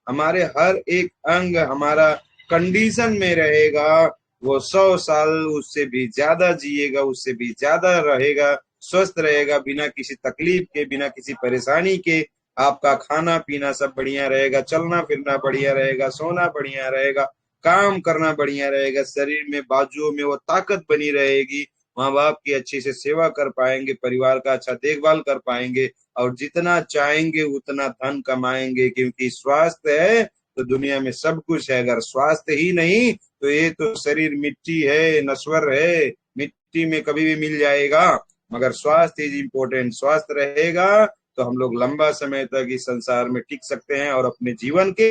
हमारे हर एक अंग हमारा कंडीशन में रहेगा, वो 100 साल उससे भी ज्यादा जिएगा, उससे भी ज्यादा रहेगा, स्वस्थ रहेगा, बिना किसी तकलीफ के, बिना किसी परेशानी के। आपका खाना पीना सब बढ़िया रहेगा, चलना फिरना बढ़िया रहेगा, सोना बढ़िया रहेगा, काम करना बढ़िया रहेगा, शरीर में बाजुओं में वो ताकत बनी रहेगी, माँ बाप की अच्छी से सेवा कर पाएंगे, परिवार का अच्छा देखभाल कर पाएंगे, और जितना चाहेंगे उतना धन कमाएंगे। क्योंकि स्वास्थ्य है तो दुनिया में सब कुछ है। अगर स्वास्थ्य ही नहीं तो ये तो शरीर मिट्टी है, नश्वर है, मिट्टी में कभी भी मिल जाएगा। मगर स्वास्थ्य इज इम्पोर्टेंट। स्वास्थ्य रहेगा तो हम लोग लंबा समय तक इस संसार में टिक सकते हैं और अपने जीवन के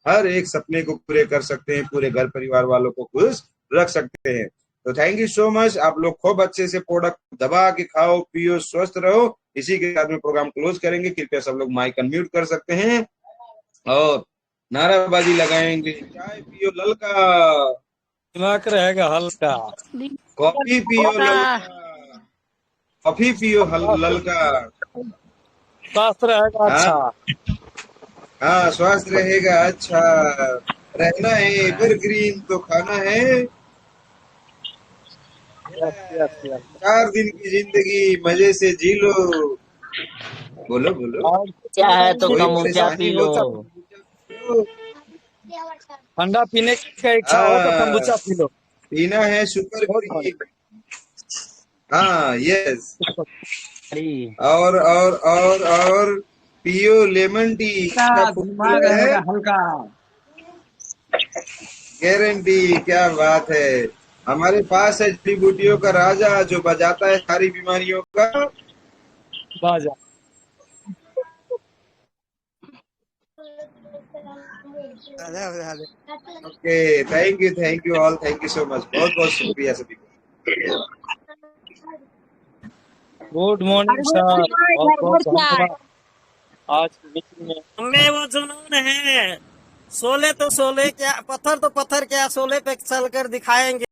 हर एक सपने को पूरे कर सकते हैं, पूरे घर परिवार वालों को खुश रख सकते हैं। तो थैंक यू सो मच। आप लोग खूब अच्छे से प्रोडक्ट दबा के खाओ पियो, स्वस्थ रहो। इसी के साथ में प्रोग्राम क्लोज करेंगे। कृपया सब लोग माइक अनम्यूट कर सकते हैं और नाराबाजी लगाएंगे। चाय पियो ललका, दिमाग रहेगा हल्का, कॉफी पियो ललका, कॉफी पियो ललका, स्वास्थ्य रहेगा अच्छा। हाँ, स्वास्थ्य रहेगा अच्छा। रहना है एवरग्रीन तो खाना है 4 दिन की जिंदगी, मजे से जी लो। बोलो बोलो, क्या है तो कोई कमूचा पी परेशानी लो। हो तो ठंडा पीने का इच्छा हो तो कम्बुचा पी लो। पीना है सुपर ग्रीन। हाँ यस, और पियो लेमन टी। दिमाग रहेगा हल्का। गारंटी, क्या बात है। हमारे पास है जड़ी बूटियों का राजा जो बजाता है सारी बीमारियों का बाजा। Okay, thank you all, thank you so much. बहुत बहुत शुक्रिया सभी को। गुड मॉर्निंग सर, बहुत बहुत धन्यवाद आज मीटिंग में। हमें वो जुनून है, सोले तो सोले क्या, पत्थर तो पत्थर क्या, सोले पे चल कर दिखाएंगे।